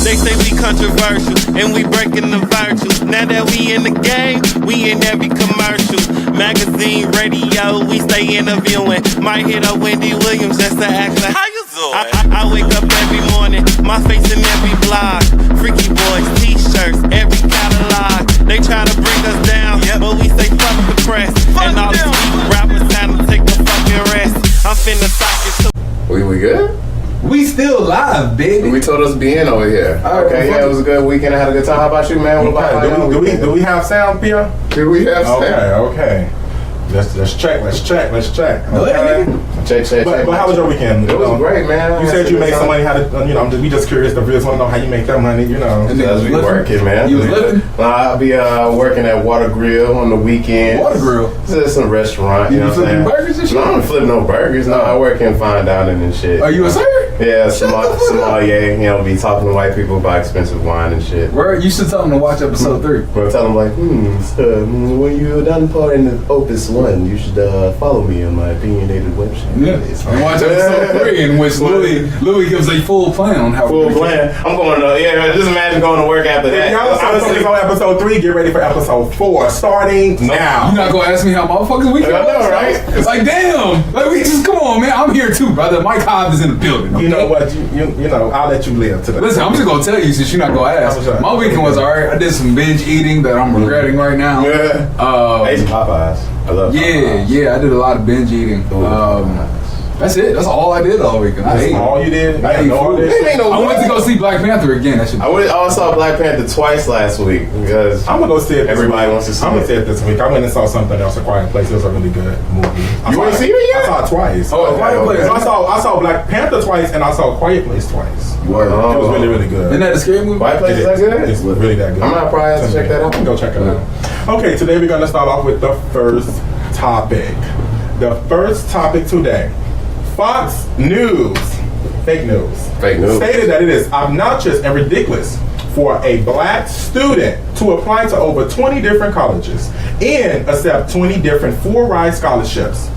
They say we controversial and we breaking the virtues. Now that we in the game, we in every commercial. Magazine, radio, we stay interviewing. Might hit up Wendy Williams just to ask her, how you doing? I wake up every morning, my face in every blog. Freaky boys, t-shirts, every catalog. They try to bring us down, but we say fuck the press. And all these rappers time to take a fucking rest. I'm finna sock it too. We good? We still live, baby. We told us to be in over here. Okay, yeah, it was a good weekend. I had a good time. How about you, man? What about do we have sound, Pierre? Do we have sound? Okay. Let's check. Okay. Check. But how was your weekend? It was great, man. You said you made some money. How to, we just curious. The viewers want to know how you make that money. Because we working, man. You was living? I'll be working at Water Grill on the weekend. Water Grill? It's a restaurant. You know what I'm saying? Burgers and shit? No, I don't flip no burgers. No, I work in fine dining and shit. Are you a server? Yeah, sommelier. Be talking to white people about expensive wine and shit. Where you should tell them to watch episode 3. Well, tell them like, when you're done pouring the Opus 1, you should follow me on my Opinionated website. Yeah, and watch episode 3 in which Louis gives a full plan on how. Full plan. I'm going to just imagine going to work after that. Y'all focus on episode 3. Get ready for episode 4 starting now. You're not gonna ask me how motherfuckers weekend was? I know, right? It's like damn, like we just come on, man. I'm here too, brother. Mike Hobbs is in the building. Okay? You know what? You know, I'll let you live today. Listen, I'm just gonna tell you since you're not gonna ask. My weekend was alright. I did some binge eating that I'm regretting right now. Yeah. I ate some Popeyes. I love Popeyes. Yeah, I did a lot of binge eating. That's it. That's all I did all weekend. I ate. All you did? I ate food. I went to go see Black Panther again. I saw Black Panther twice last week because I'm gonna go see it. Everybody wants to see it. I'm gonna see it this week. I went and saw something else, A Quiet Place. It was a really good movie. You want to see it yet? I saw it twice. Oh, Quiet Place. So I saw Black Panther twice, and I saw Quiet Place twice. It was really, really good. Isn't that a scary movie? Quiet Place is that good? It's really that good. I'm not probably have to check that out. Go check it out. Okay, today we're gonna start off with the first topic. The first topic today. Fox News, fake news, stated that it is obnoxious and ridiculous for a black student to apply to over 20 different colleges and accept 20 different full-ride scholarships.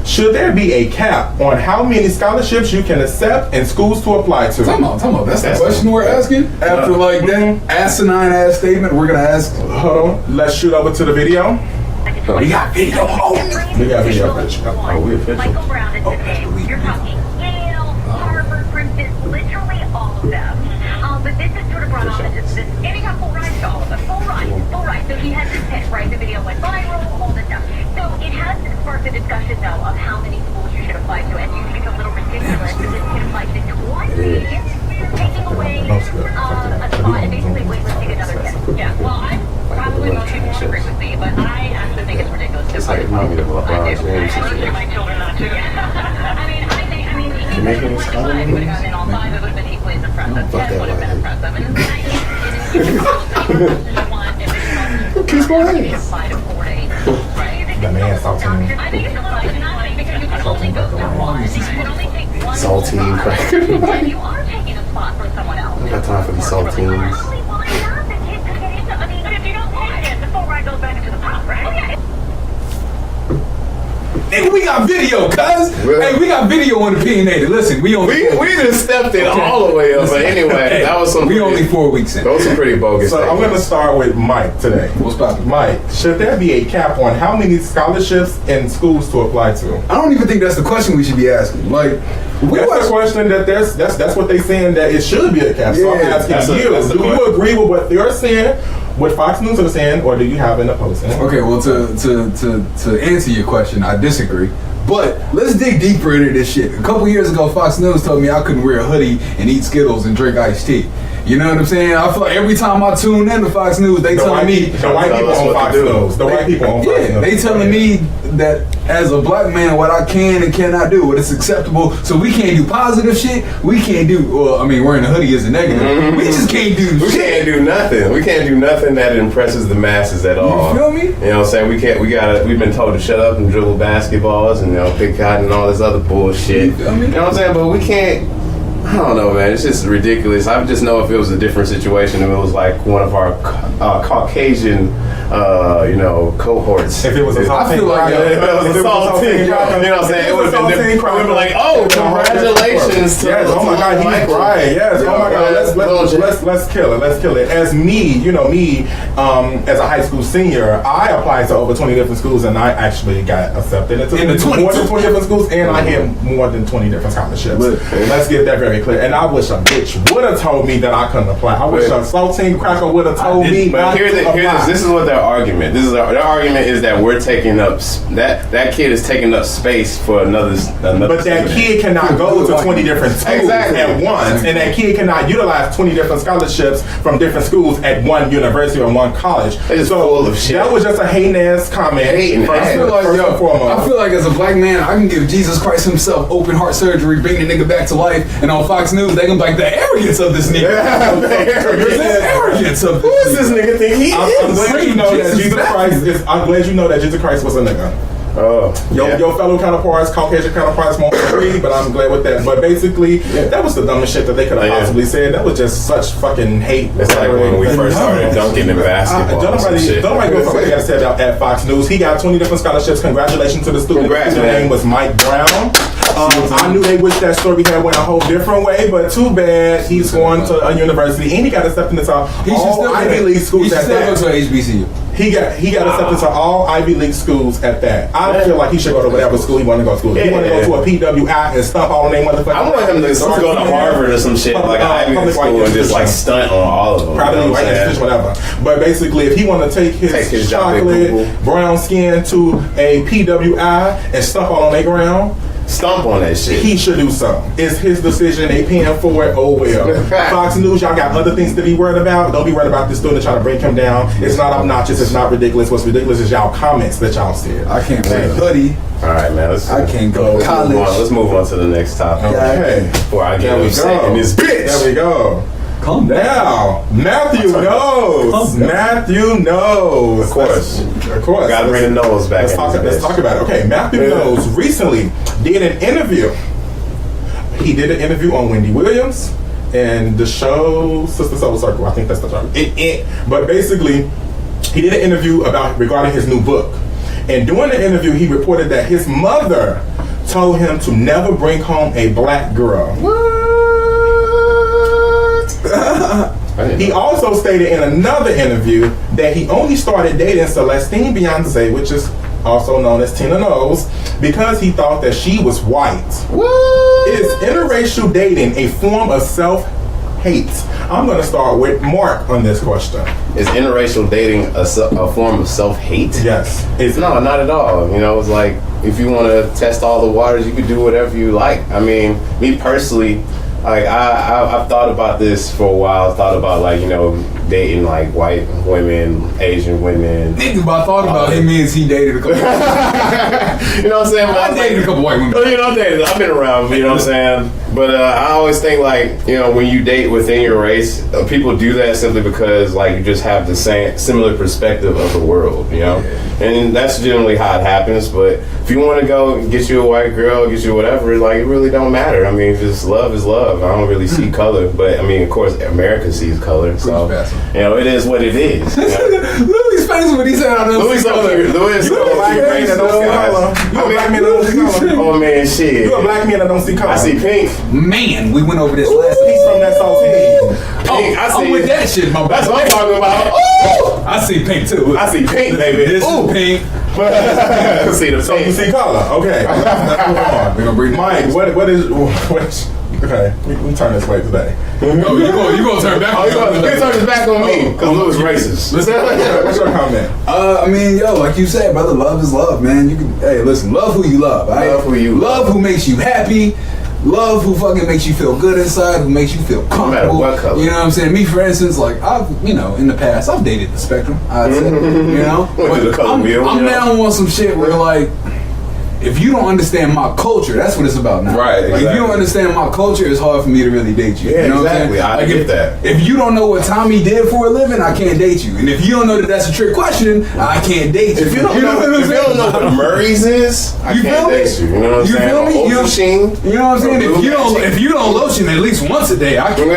Should there be a cap on how many scholarships you can accept and schools to apply to? Time out. That's the question we're asking? After like that asinine ass statement, we're gonna ask. Hold on, let's shoot over to the video. We got video. We got video. We official. Michael Brown is today. You're talking Yale, Harvard, Princeton, literally all of them. But this is sort of brought on this, and he got full rides to all of them. Full ride. So he has this hit, right? The video went viral, all this stuff. So it has sparked a discussion, though, of how many schools you should apply to. And you think it's a little ridiculous because it can apply to 20, taking away a spot and basically waitlisting another kid. Yeah, well, probably most people would agree with me, but I actually think it's ridiculous. It's like mommy to LeBron's name situation. My children not too. I mean, You're making this I would have gotten in all 5, it would have been equally as impressive. Fuck 10 would have been impressive. And Kiss my ass. The man saltine. I think it's a little annoying because you can only go through one. You can only take one. Saltine cracker. And you are taking a spot for someone else. I got time for the saltines. Why not? The kid could get into, I mean, but if you don't take it, the full ride goes back into the pot, right? Nigga, we got video, cuz. Hey, we got video on Opinionated. Listen, we just stepped it all the way up. But anyway, that was some. We only 4 weeks in. Those are pretty bogus. So I'm going to start with Mike today. What's poppin'? Mike, should there be a cap on how many scholarships and schools to apply to? I don't even think that's the question we should be asking. Like, that's the question that that's what they saying that it should be a cap. So I'm asking you, do you agree with what they're saying, what Fox News are saying, or do you have an opposing? Okay, well, to answer your question, I disagree. But let's dig deeper into this shit. A couple years ago, Fox News told me I couldn't wear a hoodie and eat Skittles and drink iced tea. You know what I'm saying? I feel like every time I tune in to Fox News, they telling me the white people on Fox News. The white people on Fox News. They telling me that as a black man, what I can and cannot do, what is acceptable. So we can't do positive shit. We can't do. Well, I mean, wearing a hoodie is a negative. Mm-hmm. We just can't do. We can't do nothing. We can't do nothing that impresses the masses at all. You feel me? You know what I'm saying? We've been told to shut up and dribble basketballs and pick cotton and all this other bullshit. You feel me? You know what I'm saying? But we can't. I don't know, man. It's just ridiculous. I just know if it was a different situation, if it was like one of our Caucasian, cohorts. If it was a I feel like If it was a saltine, you know what I'm saying? It would have been different. We would be like, oh, congratulations. Yes, oh my God, he's right. Yes, oh my God, let's kill it. Let's kill it. As me, as a high school senior, I applied to over 20 different schools, and I actually got accepted into more than 20 different schools, and I had more than 20 different scholarships. Let's get that very clear. And I wish a bitch would have told me that I couldn't apply. I wish a saltine cracker would have told me not to apply. This is what their argument. Their argument is that we're taking up that kid is taking up space for another. But that kid cannot go to 20 different schools at once, and that kid cannot utilize 20 different scholarships from different schools at one university or one college. It's full of shit. That was just a hating ass comment. I feel like as a black man, I can give Jesus Christ himself open heart surgery, bring the nigga back to life, and on Fox News they can be like the arrogance of this nigga. The arrogance of this. Who is this nigga think he is? I'm glad you know that Jesus Christ is. I'm glad you know that Jesus Christ was a nigga. Your fellow counterparts, Caucasian counterparts won't agree, but I'm glad with that. But basically, that was the dumbest shit that they could have possibly said. That was just such fucking hate. It's like when we first started dunking in basketball. Don't nobody go for what he got to say about at Fox News. He got 20 different scholarships. Congratulations to the student. His name was Mike Brown. I knew they wished that story had went a whole different way, but too bad he's going to a university and he got accepted into all Ivy League schools. He should still go to an HBCU. He got accepted to all Ivy League schools at that. I feel like he should go to whatever school he want to go to. He want to go to a PWI and stomp all their motherfuckers. I want him to go to Harvard or some shit like an Ivy League school and just like stunt on all of them. Probably white institution, whatever. But basically, if he want to take his chocolate brown skin to a PWI and stomp all on their ground, stomp on that shit. He should do so. It's his decision. They paying for it. Oh well. Fox News, y'all got other things to be worried about. Don't be worried about this student trying to bring him down. It's not obnoxious. It's not ridiculous. What's ridiculous is y'all comments that y'all said. I can't wear a hoodie. All right, man. I can't go to college. Let's move on to the next topic. Okay. Before I get upset in this bitch. There we go. Calm down. Now, Matthew knows. Matthew knows. Of course. Gotta bring the nose back. Let's talk about it. Okay, Matthew knows recently did an interview. He did an interview on Wendy Williams and the show Sister Soul Circle. I think that's the term. But basically, he did an interview regarding his new book. And during the interview, he reported that his mother told him to never bring home a black girl. He also stated in another interview that he only started dating Celestine Beyonce, which is also known as Tina Knowles, because he thought that she was white. Is interracial dating a form of self-hate? I'm going to start with Mark on this question. Is interracial dating a form of self-hate? Yes. No, not at all. It's like if you want to test all the waters, you can do whatever you like. I mean, me personally, like I've thought about this for a while. I've thought about dating like white women, Asian women. Nigga, but I thought about him means he dated a couple. You know what I'm saying? I dated a couple white women. I've been around. You know what I'm saying? But I always think when you date within your race, people do that simply because you just have the similar perspective of the world. And that's generally how it happens. But if you want to go get you a white girl, get you whatever, it really don't matter. I mean, just love is love. I don't really see color, but I mean, of course, America sees color, so it is what it is. Louis' face when he said, "I don't see color." Louis, you a black man that don't see color. You a black man that don't see color. Oh man, shit. You a black man that don't see color. I see pink. Man, we went over this last week from that saltine. Pink. I'm with that shit, my That's what I'm talking about. Ooh! I see pink too. I see pink, baby. This is pink. See the so pink. You see color. Okay. We're gonna bring Mike. What is? Okay, we turn this way today. You gonna turn back? You gonna turn this back on me because Louis racist. What's your comment? I mean, like you said, brother, love is love, man. You can, listen, love who you love. Right? Love who you love. Who makes you happy. Love who fucking makes you feel good inside, who makes you feel comfortable. No matter what color. You know what I'm saying? Me, for instance, I've, in the past, I've dated the spectrum. I'd say, I'm down on some shit where if you don't understand my culture, that's what it's about now. Right, exactly. If you don't understand my culture, it's hard for me to really date you. Yeah, you know exactly. What I'm saying? I get that. If you don't know what Tommy did for a living, I can't date you. And if you don't know that that's a trick question, I can't date you. If you don't know what Murray's is, I can't date you. You know what I'm saying? Feel me? You know what I'm saying? If you don't lotion at least once a day, I can.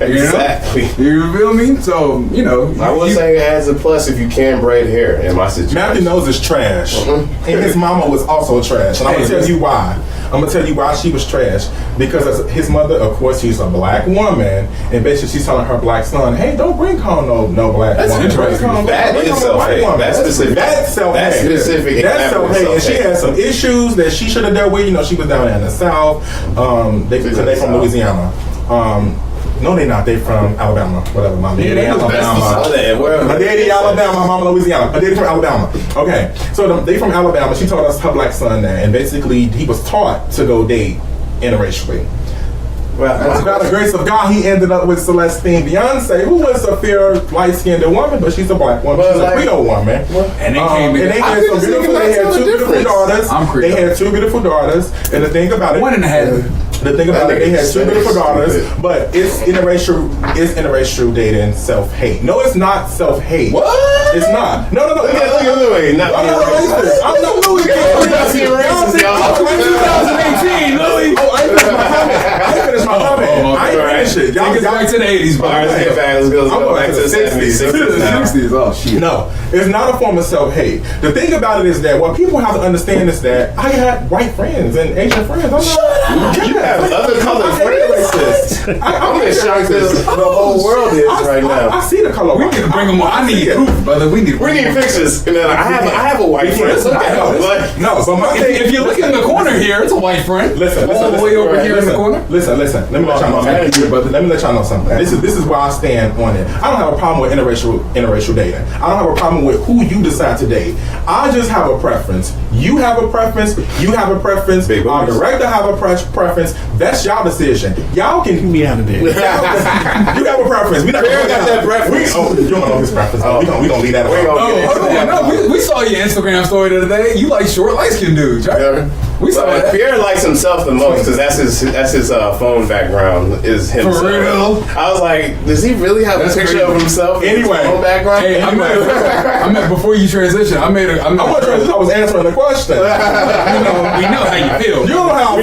Exactly. You feel me? So, you know. I would say it adds a plus if you can braid hair in my situation. Matthew knows is trash. And his mama was also trash. And I'm going to tell you why. I'm going to tell you why she was trash. Because as his mother, of course, she's a black woman. And basically she's telling her black son, hey, don't bring home no black That's woman. interesting. That is self-hate. That's specific. That's self-hate. That's specific. That's self-hate. And she had some issues that she should have dealt with. You know, she was down there in the South. They from Louisiana. No, they not. They from Alabama. Whatever. My daddy, Alabama. My daddy, Alabama. My mama, Louisiana. My daddy from Alabama. Okay. So they from Alabama. She told us her black son that, and basically he was taught to go date interracially. Well, by the grace of God, he ended up with Celestine Beyonce, who was a fair, light-skinned woman, but she's a black woman. She's a Creole woman. And they came in. They had two beautiful daughters. They had two beautiful daughters. And the thing about it, 1.5. The thing about it, they had two beautiful daughters, but it's interracial dating self-hate. No, it's not self-hate. What? It's not. No. Look at Louis. Not I'm not Louis. We're not being racist, y'all. 2018, Louis. Oh, I ain't finished my comment. I ain't finished it. Take us back to the 80s, bro. Let's go back to the 60s. 60s. Oh, shit. No, it's not a form of self-hate. The thing about it is that what people have to understand is that I had white friends and Asian friends. I'm not. You have other colored friends. I'm in shock that the whole world is right now. I see the color. We need to bring them on. I need proof, brother. We need pictures. And then I have a white friend. No, but if you look in the corner here, it's a white friend. Listen, all the way over here in the corner. Listen. Let me let y'all know something, brother. Let me let y'all know something. This is where I stand on it. I don't have a problem with interracial dating. I don't have a problem with who you decide to date. I just have a preference. You have a preference. You have a preference. Our director have a preference. That's y'all decision. Y'all can me out of there. You have a preference. We not gonna got that preference. You don't know his preference. We gonna leave that alone. We saw your Instagram story the other day. You like short, light-skinned dudes, right? Yeah. We saw that. Pierre likes himself the most because that's his phone background is himself. For real? I was like, does he really have a picture of himself in his phone background? Hey, I meant before you transition. I was answering the question. We know how you feel. You know how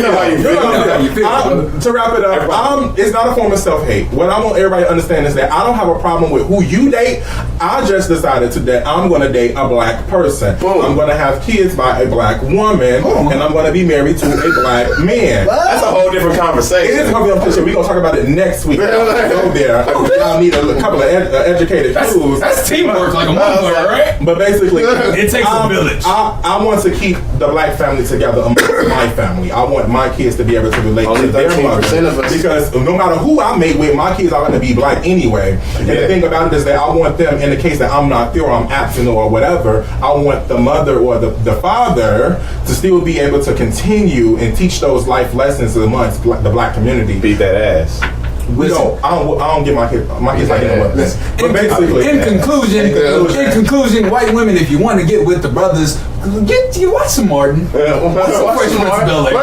you feel. To wrap it up, it's not a form of self-hate. What I want everybody to understand is that I don't have a problem with who you date. I just decided that I'm going to date a black person. Boom. I'm going to have kids by a black woman, and I'm going to be married to a black man. That's a whole different conversation. It is going to be a picture. We're going to talk about it next week. Go there. Y'all need a couple of educated tools. That's teamwork like a motherfucker, right? But basically, it takes a village. I want to keep the black family together amongst my family. I want my kids to be able to relate to their mother. Because no matter who I mate with, my kids are going to be black anyway. And the thing about it is that I want them, in the case that I'm not there or I'm absent or whatever, I want the mother or the father to still be able to continue and teach those life lessons amongst the black community. Beat that ass. I don't get my kids like that. But basically, in conclusion, white women, if you want to get with the brothers, watch some Martin. Learn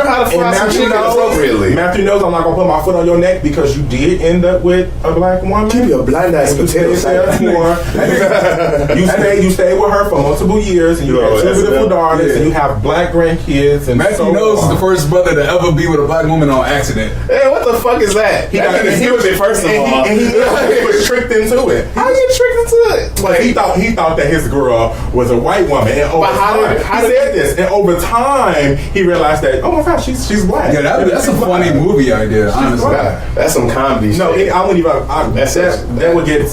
how to fry some chicken appropriately. Matthew knows I'm not gonna put my foot on your neck because you did end up with a black woman. Give you a blind ass potato. You stayed with her for multiple years, and you have two beautiful daughters, and you have black grandkids. And Matthew knows is the first brother to ever be with a black woman on accident. Hey, what the fuck is that? He was it first of all. And he was tricked into it. How you tricked into it? Like he thought that his girl was a white woman. And he said this, and over time he realized that, oh my gosh, she's black. Yeah, that's a funny movie idea. Honestly, that's some comedy. No, shit. I wouldn't even. That would get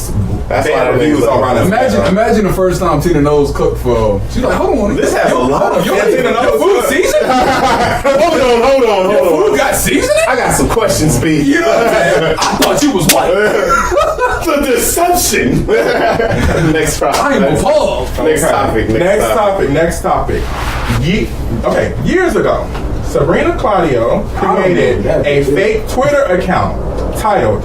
bad reviews all around. Imagine the first time Tina Knowles cooked for. She's like, hold on, this has a lot of Tina Knowles food seasoning. Hold on. Food got seasoning. I got some questions, B. You know what I'm saying? I thought you was white. The deception. Next topic. I am appalled. Next topic. Years ago, Sabrina Claudio created a fake Twitter account titled,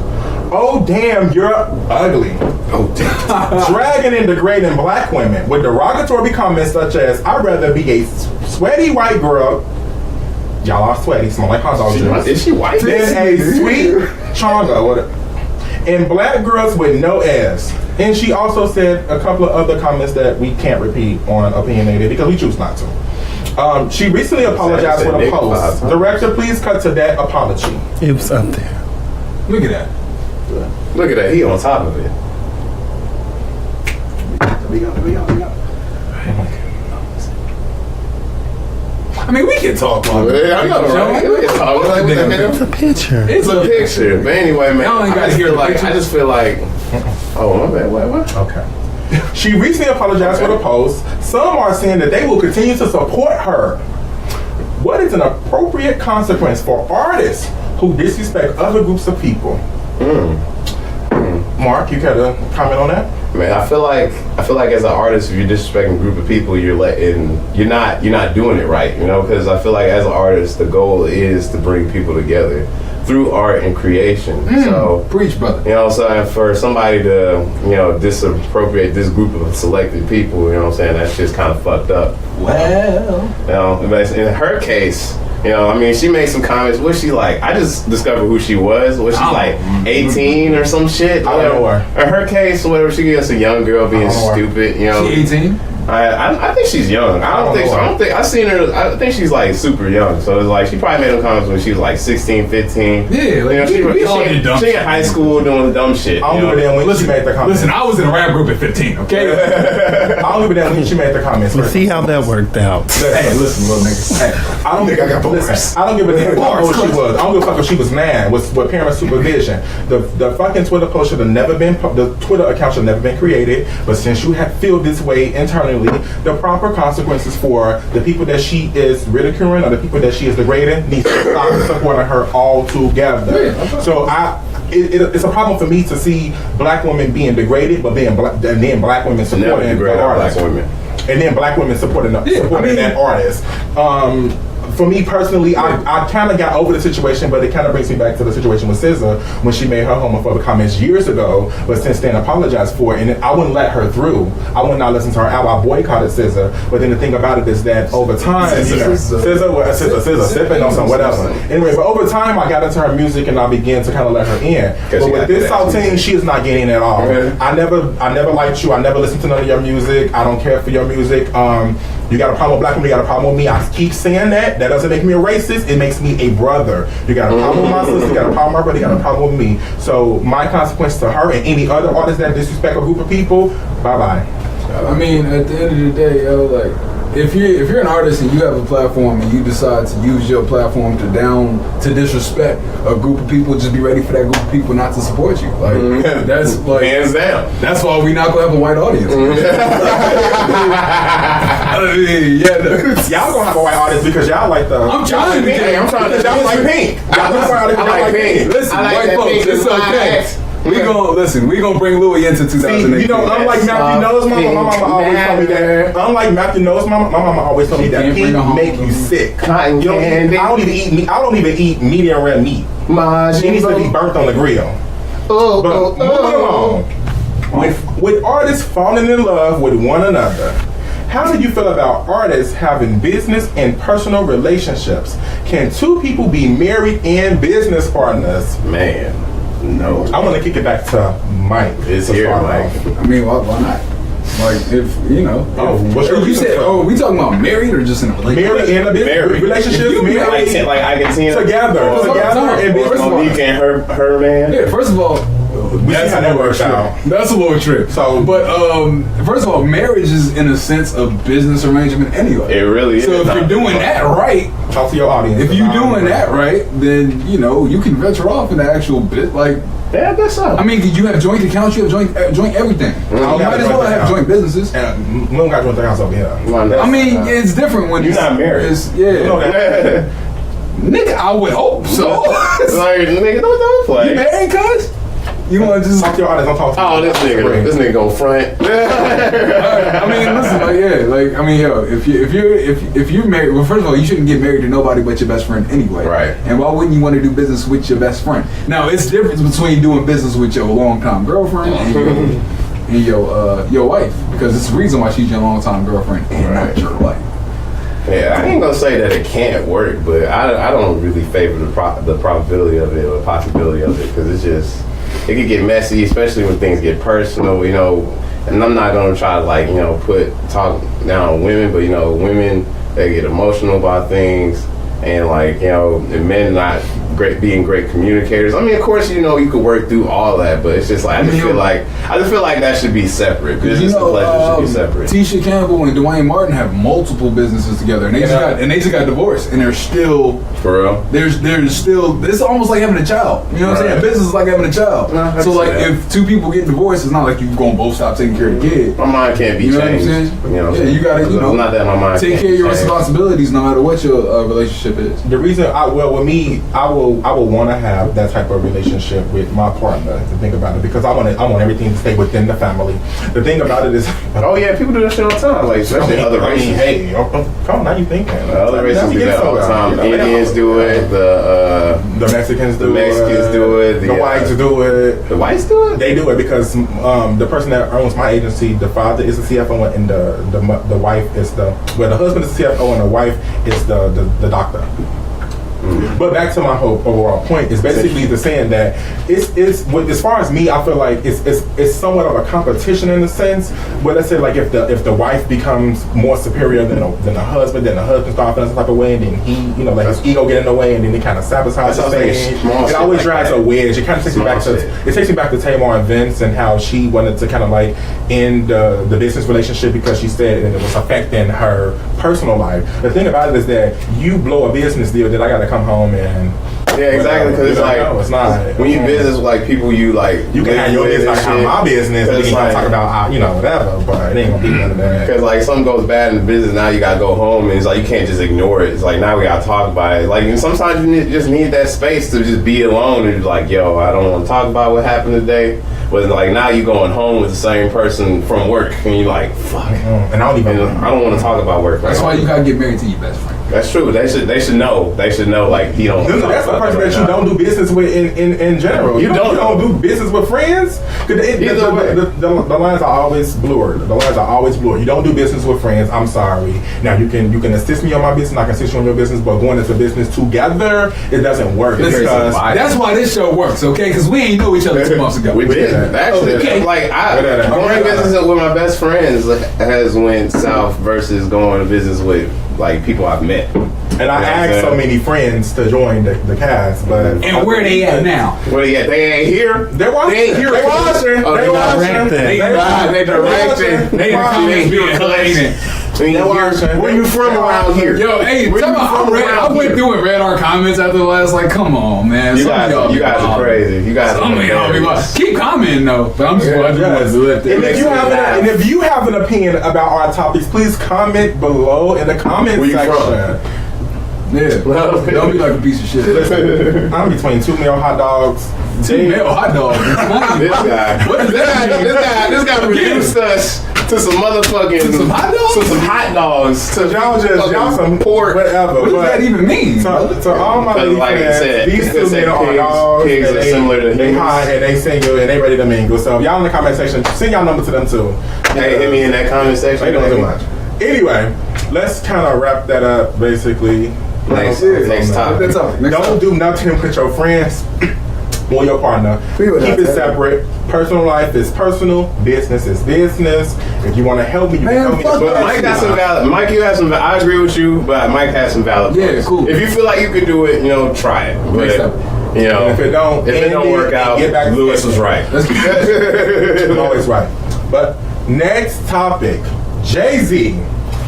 "Oh damn, you're ugly." Oh damn. Dragging and degrading black women with derogatory comments such as, "I'd rather be a sweaty white girl." Y'all are sweaty, smell like hot dog juice. Is she white? Then a sweet chonga. And black girls with no ass. And she also said a couple of other comments that we can't repeat on Opinionated because we choose not to. She recently apologized with a post. Director, please cut to that apology. It was up there. Look at that. Look at that. He on top of it. We go. I mean, we can talk on it. I know, right? We can talk about it. It's a picture. It's a picture. But anyway, man, Y'all ain't gotta hear the I picture. just feel like, oh, my bad. What? Okay. She recently apologized for the post. Some are saying that they will continue to support her. What is an appropriate consequence for artists who disrespect other groups of people? Mark, you care to comment on that? Man, I feel like as an artist, if you're disrespecting a group of people, you're not doing it right, you know. Because I feel like as an artist, the goal is to bring people together through art and creation. So Preach, brother. you know what I'm saying, for somebody to disappropriate this group of selected people, you know what I'm saying, that's just kind of fucked up. Well, You know, but in her case, you know, I mean, she made some comments. Was she like? I just discovered who she was. Was she like 18 or some shit? I don't know her. In her case, whatever, she gets a young girl being don't know her. stupid. You know, she 18. I think she's young. I don't think so. I don't think I've seen her. I think she's like super young. So it's like she probably made them comments when she was like 16, 15. Yeah, like, you know, we all did dumb she shit. in high school doing dumb shit. I don't give a damn when she made the comments. Listen, I was in a rap group at 15. Okay. I don't give a damn when she made the comments. See how that worked out. Hey, listen, little niggas. Hey, I don't Nigga, I got bars. listen, I don't give a damn what she was. I don't give a fuck if she was mad with parent supervision. The fucking Twitter post should have never been. The Twitter account should have never been created. But since you have feel this way internally, the proper consequences for the people that she is ridiculing or the people that she is degrading needs to stop supporting her altogether. So it's a problem for me to see black women being degraded, but then black women supporting Never degrade the artist. black women. And then black women supporting that artist. For me personally, I kind of got over the situation, but it kind of brings me back to the situation with SZA when she made her homophobic comments years ago, but since then apologized for it, and I wouldn't let her through. I would not listen to her album. I boycotted SZA, but then the thing about it is that over time, SZA sipping on some whatever. Anyway, but over time, I got into her music and I began to kind of let her in. But with this Saltine, she is not getting in at all. Okay. I never liked you. I never listened to none of your music. I don't care for your music. You got a problem with black women, you got a problem with me. I keep saying that. That doesn't make me a racist. It makes me a brother. You got a problem with my sister, you got a problem with my brother, you got a problem with me. So my consequence to her and any other artist that disrespect a group of people, bye-bye. I mean, at the end of the day, yo, like, if you're an artist and you have a platform and you decide to use your platform to disrespect a group of people, just be ready for that group of people not to support you. Like that's like Hands down. That's why we're not gonna have a white audience. Y'all gonna have a white audience because y'all like the. I'm trying to get. I'm trying to. Y'all like pink. Y'all like pink. Listen, I like white that folks, pink. it's okay. We gonna bring Louis into 2018. You know, unlike Matthew Knows Mama, my mama always told me that. Unlike Matthew Knows Mama, my mama always told me that can't bring pink her home. make you sick. Cotton candy. I don't even eat meat. I don't even eat medium rare meat. It needs to be burnt on the grill. But moving along, with artists falling in love with one another, how do you feel about artists having business and personal relationships? Can two people be married and business partners? Man, no. I want to kick it back to Mike. It's to here, start Mike. off. I mean, why not? Like, if you know. Oh, what's your you reason said? for- Oh, we talking about married or just in a relationship? Married and a business Married. relationship, If you married Like I can see together and business Monique partners. and her man. Yeah, first of all, We see how that works out. That's a little trip. So- but first of all, marriage is in a sense a business arrangement anyway. It really is. So if you're doing that right, Talk to your audience. if you're doing that right, then you know you can venture off in the actual bit. Like, Yeah, that's up. I mean, you have joint accounts, you have joint everything. You don't might have as a well joint have account. joint businesses. And we don't got to the house over here. I mean, it's different when You're it's not married. It's, You know yeah, that. nigga, I would hope so. Like, nigga, don't play. You married, cuz? You want to just? Talk to your audience. Don't talk to Oh, this nigga gon' front. I mean, listen, like, yeah, like, I mean, yo, if you're married, well, first of all, you shouldn't get married to nobody but your best friend anyway. Right. And why wouldn't you want to do business with your best friend? Now, it's difference between doing business with your longtime girlfriend and your wife, because it's the reason why she's your longtime girlfriend and not your wife. Yeah, I ain't gonna say that it can't work, but I don't really favor the probability of it or possibility of it, because it's just, it could get messy, especially when things get personal, you know. And I'm not gonna try to like, you know, talk down on women, but you know, women, they get emotional about things, and like, you know, and men not being great communicators. I mean, of course, you know, you could work through all that, but it's just like I just feel like that should be separate. Business and pleasure should be separate. Tisha Campbell and Dwayne Martin have multiple businesses together, and they just got divorced, and they're still for real. There's still, it's almost like having a child. You know what I'm saying? Business is like having a child. No, so like if two people get divorced, it's not like you gonna both stop taking care of the kid. My mind can't be changed. You know what I'm saying? You gotta, you know, not that my mind take care of your responsibilities no matter what your relationship is. The reason with me, I will want to have that type of relationship with my partner, to think about it, because I want everything to stay within the family. The thing about it is, oh yeah, people do that shit all the time, like especially other races. Hey, come on, now you thinking? Other races do that all the time. Indians do it. The Mexicans do it. The Mexicans do it. The whites do it. The whites do it. They do it because the person that owns my agency, the father is the CFO, and the wife is the husband is the CFO, and the wife is the doctor. But back to my whole overall point is basically the saying that it's as far as me, I feel like it's somewhat of a competition in a sense. But let's say like if the wife becomes more superior than the husband, then the husband starts feeling some type of way, and then he, you know, like his ego get in the way, and then he kind of sabotages things. It always drives a wedge. It kind of takes me back to Tamar and Vince, and how she wanted to kind of like end the business relationship because she said that it was affecting her personal life. The thing about it is that you blow a business deal that I got to come home and exactly, because it's like it's not when you business with like people you can have your business, I can have my business, and we can talk about whatever, but it ain't gonna be none of that. Because like something goes bad in the business, now you gotta go home, and it's like you can't just ignore it. It's like now we gotta talk about it. Like, and sometimes you just need that space to just be alone and be like, yo, I don't want to talk about what happened today. But like now you going home with the same person from work, and you're like, fuck. And I don't want to talk about work. That's why you gotta get married to your best friend. That's true. They should know. They should know. Like, he don't. That's the person that you don't do business with in general. You don't do business with friends. The lines are always blurred. You don't do business with friends. I'm sorry. Now you can assist me on my business. I can assist you on your business. But going into business together, it doesn't work. That's why this show works, okay? Because we ain't know each other 2 months ago. We did. Actually, okay. Like going business with my best friends has went south versus going to business with like people I've met. And I asked so many friends to join the cast, but and where they at now? Where they at? They ain't here. They're watching. They ain't here. They watching. They directing. They collecting. Where you from around here? Yo, hey, I went through and read our comments after the last. Like, come on, man. You guys are crazy. You guys are keep commenting though. But I'm just going to let and if you have an opinion about our topics, please comment below in the comment section. Yeah, don't be like a piece of shit. Listen, I'm between 2 male hot dogs. 2 male hot dogs. This guy. What is that? This guy reduced us to some motherfucking some hot dogs. To some hot dogs. To y'all some pork, whatever. What does that even mean? So all my friends, these 2 male hot dogs, pigs are similar to they hot and they single and they ready to mingle. So if y'all in the comment section, send y'all number to them too. Hey, hit me in that comment section. They don't do much. Anyway, let's kind of wrap that up. Basically. Next topic. Don't do nothing with your friends or your partner. Keep it separate. Personal life is personal. Business is business. If you want to help me, you can help me. But Mike got some valid. Mike, you have some. I agree with you, but Mike has some valid points. Yeah, cool. If you feel like you can do it, try it. But if it don't work out, Lewis was right. I'm always right. But next topic, Jay-Z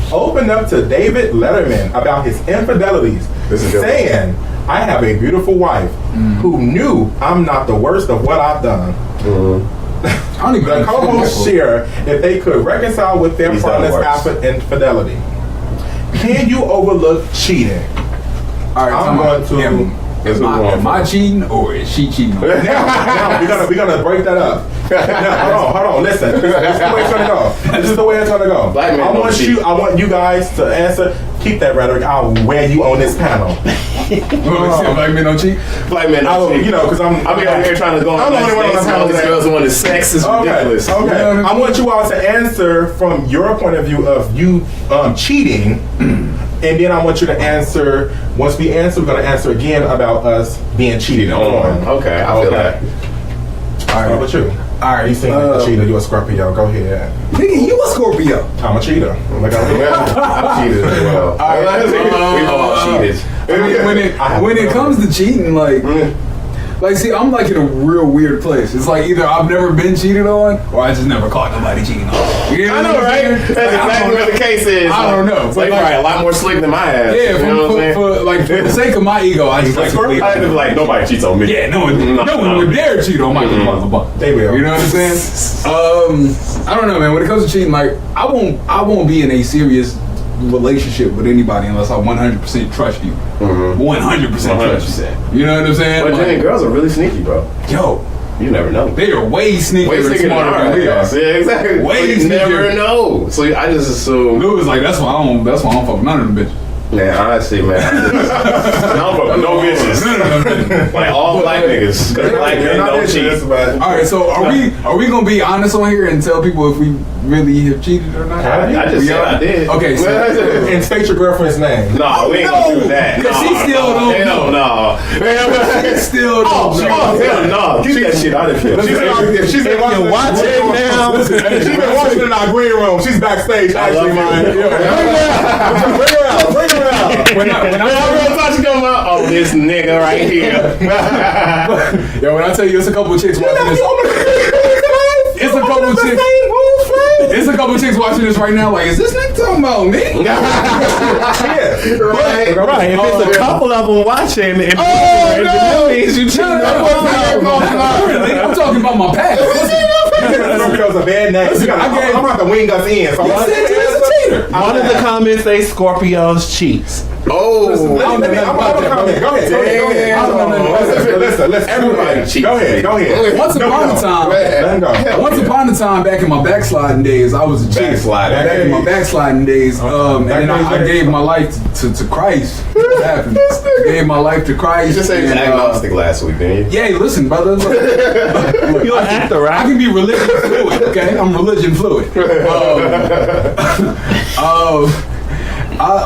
opened up to David Letterman about his infidelities, saying, I have a beautiful wife who knew I'm not the worst of what I've done. The co-hosts share if they could reconcile with their partner's after infidelity. Can you overlook cheating? All right, I'm going to... Am I cheating or is she cheating? Now we're gonna break that up. Now, hold on. Listen, this is the way it's gonna go. This is the way it's gonna go. I want you guys to answer. Keep that rhetoric. I'll wear you on this panel. Black men don't cheat. Black men don't cheat. Because I'm out here trying to go. I'm the only one on the panel. These girls want his sex is ridiculous. Okay. I want you all to answer from your point of view of you cheating. And then I want you to answer. Once we answer, we're going to answer again about us being cheated on. Okay, I feel that. How about you? All right, You seem like a cheater. You a Scorpio. Go ahead. Nigga, you a Scorpio. I'm a cheater. Like I've cheated as well. We've all cheated. When it comes to cheating, like, see, I'm like in a real weird place. It's like either I've never been cheated on, or I just never caught nobody cheating on. You know I know, what I'm right? saying? That's Like, exactly what the case is. I don't know. It's like, But, right, a lot more slick than my ass. Yeah, you know what I'm saying? for the sake of my ego, I just like to I had to be like, nobody cheats on me. yeah, no one would dare cheat on Michael Butler. They will. You know what I'm saying? I don't know, man. When it comes to cheating, like I won't be in a serious relationship with anybody unless I 100% trust you. 100% trust you. You know what I'm saying? But then Like, girls are really sneaky, bro. yo, You never know. they are way sneakier Way and sneakier smarter than than we are. ours. Yeah, exactly. Way So you sneakier. never know. So I just assume. Lou was like, that's why I don't fuck with none of them bitches. Man, honestly, man, I don't fuck with no bitches. Like all black niggas, because black men don't cheat. All right, so are we gonna be honest on here and tell people if we really have cheated or not? I just We said are? I did. Okay, so And state your girlfriend's name. No, we ain't gonna do that. because she still don't know. No, She still don't know. hell no. Keep that shit out of here. She's been watching now. She's been watching in our green room. She's backstage. I love Actually, mine. bring her out. Bring her out. When I thought you going about, oh, this nigga right here. Yo, when I tell you it's a couple of chicks watching this, it's a couple of chicks. It's a couple of chicks watching this right now. Like, is this nigga talking about me? Right. If it's a couple of them watching, and no. means you cheating. I'm talking about my past. Scorpio's a bad name. I'm about to wing us in. So You said you was a cheater. One of the comments say Scorpios cheats. Oh, I'm gonna comment. Go ahead. Listen. everybody cheats. Go ahead. Once upon a time, Let him go. once upon a time, back in my backsliding days, I was a cheater. Backsliding. Back in my backsliding days, and then I gave my life to Christ. What happened? Gave my life to Christ. You just said you was agnostic last week, didn't you? Yeah, listen, brother. Look, You an actor, I right? can be religion fluid, okay? I'm religion fluid.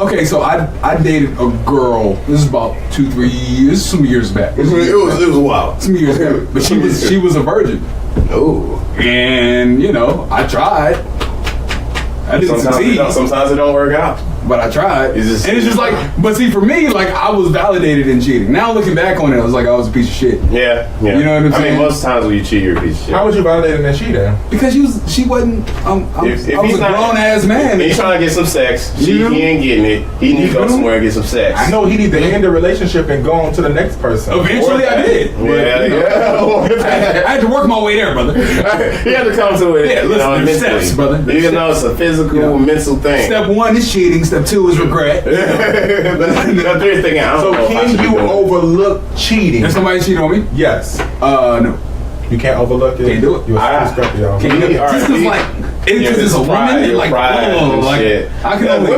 Okay, so I dated a girl. This is about 2-3 years. Some years back. It was wild. Some years back. But she was a virgin, Oh. and you know I tried. I didn't succeed, Sometimes it don't work out. but I tried. It's just- and it's just like, but see, for me, like I was validated in cheating. Now looking back on it, I was like, I was a piece of shit. Yeah. You know what I'm I saying? mean, most times when you cheat, you're a piece of shit. How would you validate that she then? Because she wasn't. I was he's a grown ass man. He's trying to get some sex. He ain't getting it. He needs to go somewhere and get some sex. I know he need to end the relationship and go on to the next person. Eventually, I did. I had to work my way there, brother. He had to come to it. Yeah, listen, there's mentally. steps, brother. There's You know, it's a physical, mental thing. Step 1 is cheating. Step 2 is regret. The third thing, I don't So know if I can should be you doing it. overlook cheating? If somebody cheat on me, Yes. no. You can't overlook it. Can't do it. You're a Scorpio. Can't do it. All right, Just because, like, it's a woman, your like, pride oh, and like, shit. I can Yeah, only.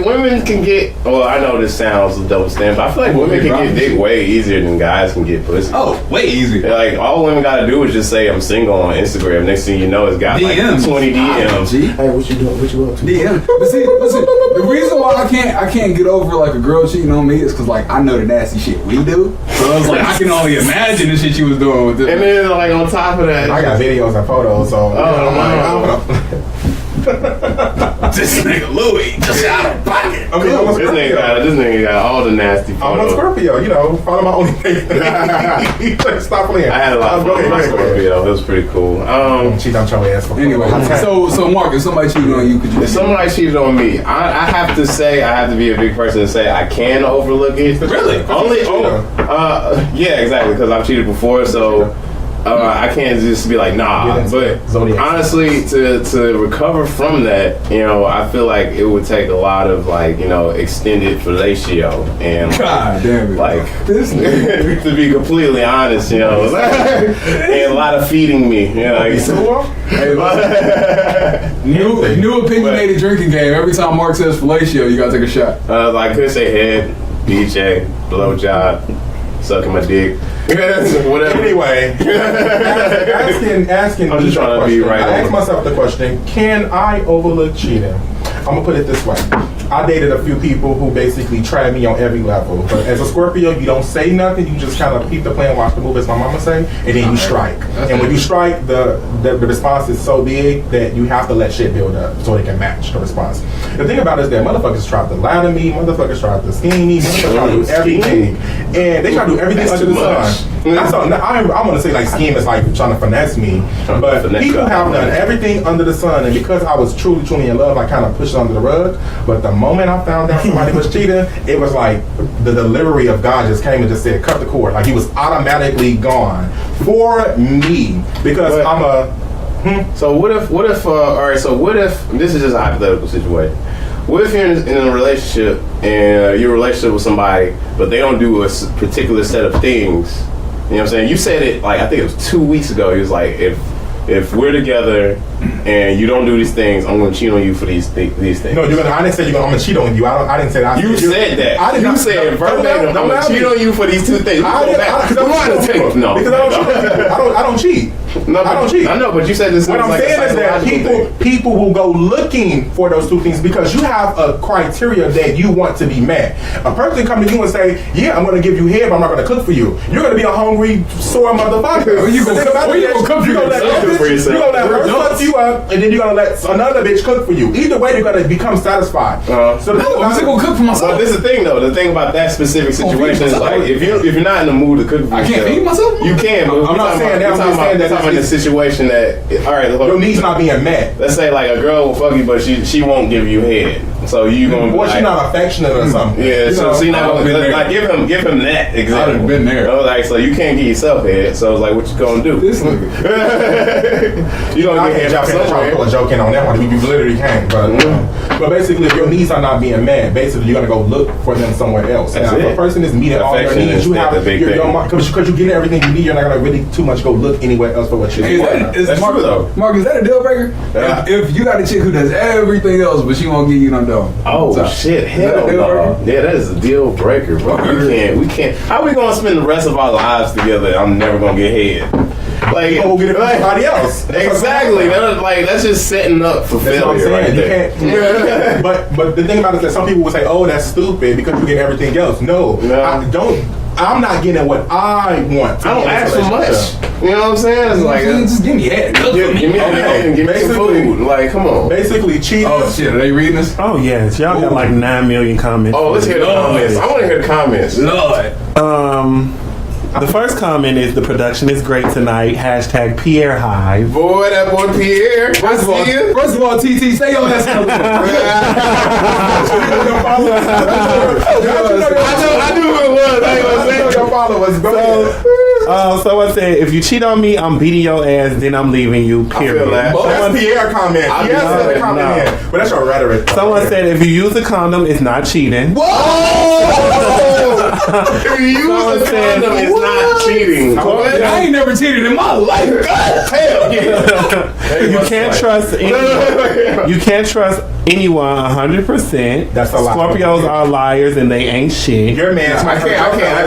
women can get. Well, I know this sounds a double standard, but I feel like women can get dick way easier than guys can get pussy. Oh, way easier. Like all women gotta do is just say I'm single on Instagram. Next thing you know, it's got like DMs. 20 DMs. G. Hey, what you doing? What you up to? DM. But see, listen, the reason why I can't get over like a girl cheating on me is because like I know the nasty shit we do. So I was like, I can only imagine the shit she was doing with this. And then like on top of that, I got videos and photos, so This nigga Louis just out of pocket. I mean, I'm a this nigga got all the nasty I'm a photos. Scorpio, you know. Follow my OnlyFans. Stop playing. I had a lot of fun with my Scorpio. It was pretty cool. Cheat on your ass. Anyway, so Mark, if somebody cheated on you, could you? If somebody cheated on me, I have to say, I have to be a big person and say I can overlook it. Really? Yeah, exactly, because I've cheated before, so I can't just be like, nah. But honestly, to recover from that, you know, I feel like it would take a lot of like, you know, extended fellatio and God damn it. like This nigga. to be completely honest, you know, and a lot of feeding me, you know. Hey, new opinionated drinking game. Every time Mark says fellatio, you gotta take a shot. I could say head, BJ, blowjob, sucking my dick, whatever. Anyway, asking. I'm just trying to be right I on. asked myself the question: can I overlook cheating? I'm gonna put it this way: I dated a few people who basically tried me on every level. But as a Scorpio, you don't say nothing. You just kind of peep the play and watch the movie, as my mama say, and then you strike. And when you strike, the response is so big that you have to let shit build up so they can match the response. The thing about it is that motherfuckers tried to lie to me, motherfuckers tried to scheme me, motherfuckers tried to do everything. And they try to do everything under the sun. I want to say like scheme is like trying to finesse me, but people have done everything under the sun, and because I was truly in love, I kind of pushed it under the rug. But the moment I found out somebody was cheating, it was like the delivery of God just came and just said, cut the cord. Like he was automatically gone for me because I'm a. So what if? All right. So what if this is just a hypothetical situation? What if you're in a relationship and you're in a relationship with somebody, but they don't do a particular set of things? You know what I'm saying? You said it like I think it was 2 weeks ago. He was like, if we're together and you don't do these things, I'm going to cheat on you for these things. No, I didn't say I'm going to cheat on you. I didn't say that. You said that. I didn't say verbatim. I'm going to cheat on you for these two things. Because I don't cheat. No, I don't cheat. I know, but you said this. What I'm saying is that people will go looking for those two things because you have a criteria that you want to be met. A person come to you and say, "Yeah, I'm going to give you head, but I'm not going to cook for you." You're going to be a hungry, sore motherfucker. You going to cook for yourself? You're going to let her fuck you up, and then you're going to let another bitch cook for you. Either way, you're going to become satisfied. So I'm still going to cook for myself. Well, this is the thing, though. The thing about that specific situation is like if you're not in the mood to cook for yourself, I can't feed myself. You can. But I'm not saying that. I'm just saying that. In a situation that your needs not being met. Let's say like a girl will fuck you, but she won't give you head. So you gonna be she's not affectionate or something. Yeah, so she not gonna like give him that example. I've been there. Like so you can't give yourself head. So it's like what you gonna do? This nigga. You gonna get head somewhere? Pull a joke in on that one. You literally can't. But basically, if your needs are not being met, basically you're gonna go look for them somewhere else. And if a person is meeting all your needs, you have because you're getting everything you need. You're not gonna really too much go look anywhere else for what you need. That's true though. Mark, is that a deal breaker? Yeah. If you got a chick who does everything else, but she won't give you no dough. Oh shit! Hell no! Yeah, that is a deal breaker, bro. We can't. How we gonna spend the rest of our lives together? I'm never gonna get head. Like we'll get it from somebody else. Exactly. That's just setting up for failure. Right there. You can't. But the thing about it is that some people will say, "Oh, that's stupid because you get everything else." No. I'm not getting what I want. I don't ask for much. You know what I'm saying? It's like just give me head. Give me head and give me some food. Like, come on. Basically, cheating. Oh shit, are they reading this? Oh yes, y'all got like 9 million comments. Oh, let's hear the comments. I want to hear the comments. Lord. The first comment is the production is great tonight. #, Pierre Hive. Boy, that boy Pierre. First of all, TT, say your ass. I knew who it was. I ain't gonna say your followers. Someone said, if you cheat on me, I'm beating your ass, then I'm leaving you, period. I feel that. That's Pierre comment. Pierre said the comment in. But that's your rhetoric. Someone said, if you use a condom, it's not cheating. If you use a condom, it's not cheating. I ain't never cheated in my life. Hell yeah. You can't trust anyone. You can't trust anyone 100%. That's a lie. Scorpios are liars and they ain't shit. Your man. I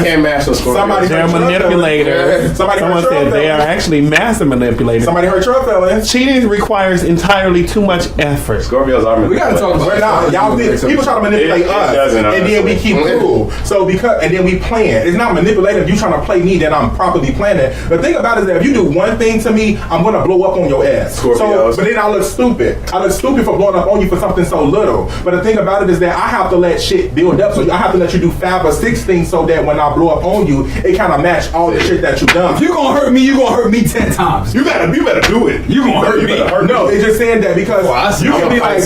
can't match those Scorpios. They're manipulators. Someone said they are actually master manipulators. Somebody hurt your feelings. Cheating requires entirely too much effort. Scorpios are We gotta talk about y'all people try to manipulate us, and then we keep cool. So and then we plan. It's not manipulative. You trying to play me that I'm properly planning. The thing about it is that if you do one thing to me, I'm gonna blow up on your ass. Scorpios. But then I look stupid. I look stupid for blowing up on you for something so little. But the thing about it is that I have to let shit build up. So I have to let you do 5 or 6 things so that when I blow up on you, it kind of match all the shit that you've done. If you gonna hurt me, you gonna hurt me 10 times. You better do it. You gonna hurt me. No, it's just saying that because you can be like,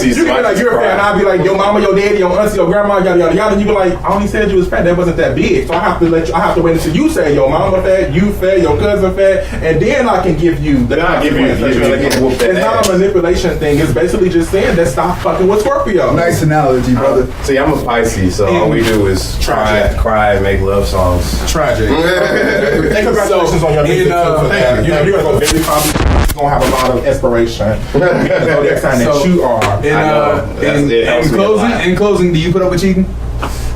you're a fan, and I'll be like, your mama, your daddy, your auntie, your grandma, yada yada yada. And you be like, I only said you was fat. That wasn't that big. So I have to wait until you say your mama fat, you fat, your cousin fat, and then I can give you the It's not a manipulation thing. It's basically just saying that stop fucking with Scorpio. Nice analogy, brother. See, I'm a Pisces, so all we do is cry, make love songs. Tragic. And congratulations on your music too. Thank you. You're gonna go very probably. Gonna have a lot of inspiration. That you are. In closing, do you put up with cheating?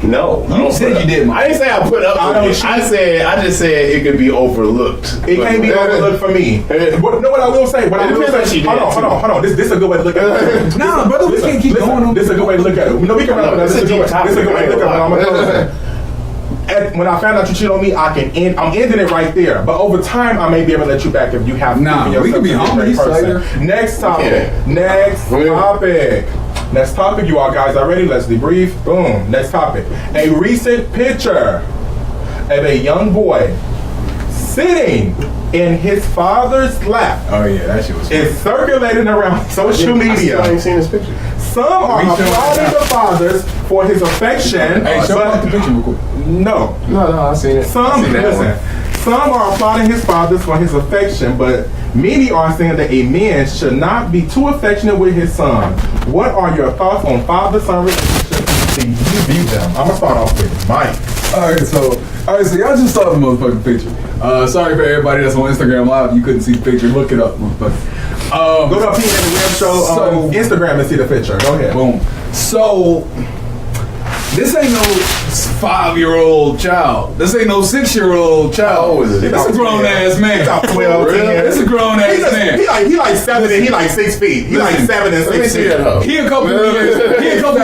No, You said you did. I didn't say I put up with it. I just said it could be overlooked. It can't be overlooked for me. What I will say. Hold on. This is a good way to look at it. Nah, brother, we can't keep going on. This is a good way to look at it. No, we can wrap it up. This is a good way to look at it. When I found out you cheated on me, I'm ending it right there. But over time, I may be able to let you back if you have. Nah, we can be homies later. Next topic. Next topic. You all guys are ready? Let's debrief. Boom. Next topic. A recent picture of a young boy sitting in his father's lap. Oh yeah, that shit was. Is circulating around social media. I ain't seen this picture. Some are applauding the fathers for his affection. Hey, show up the picture real quick. No, I seen it. Some are applauding his fathers for his affection, but many are saying that a man should not be too affectionate with his son. What are your thoughts on father-son relationships? Do you view them? I'm gonna start off with Mike. All right, so y'all just saw the motherfucking picture. Sorry for everybody that's on Instagram Live. You couldn't see the picture. Look it up, motherfucker. Go to Opinionated Web Show on Instagram and see the picture. Go ahead. Boom. So this ain't no 5-year-old child. This ain't no 6-year-old child. It's a grown ass man. About 12, 10. It's a grown ass man. He like 7 and he like 6 feet. He like 7 and 6 feet. He a couple of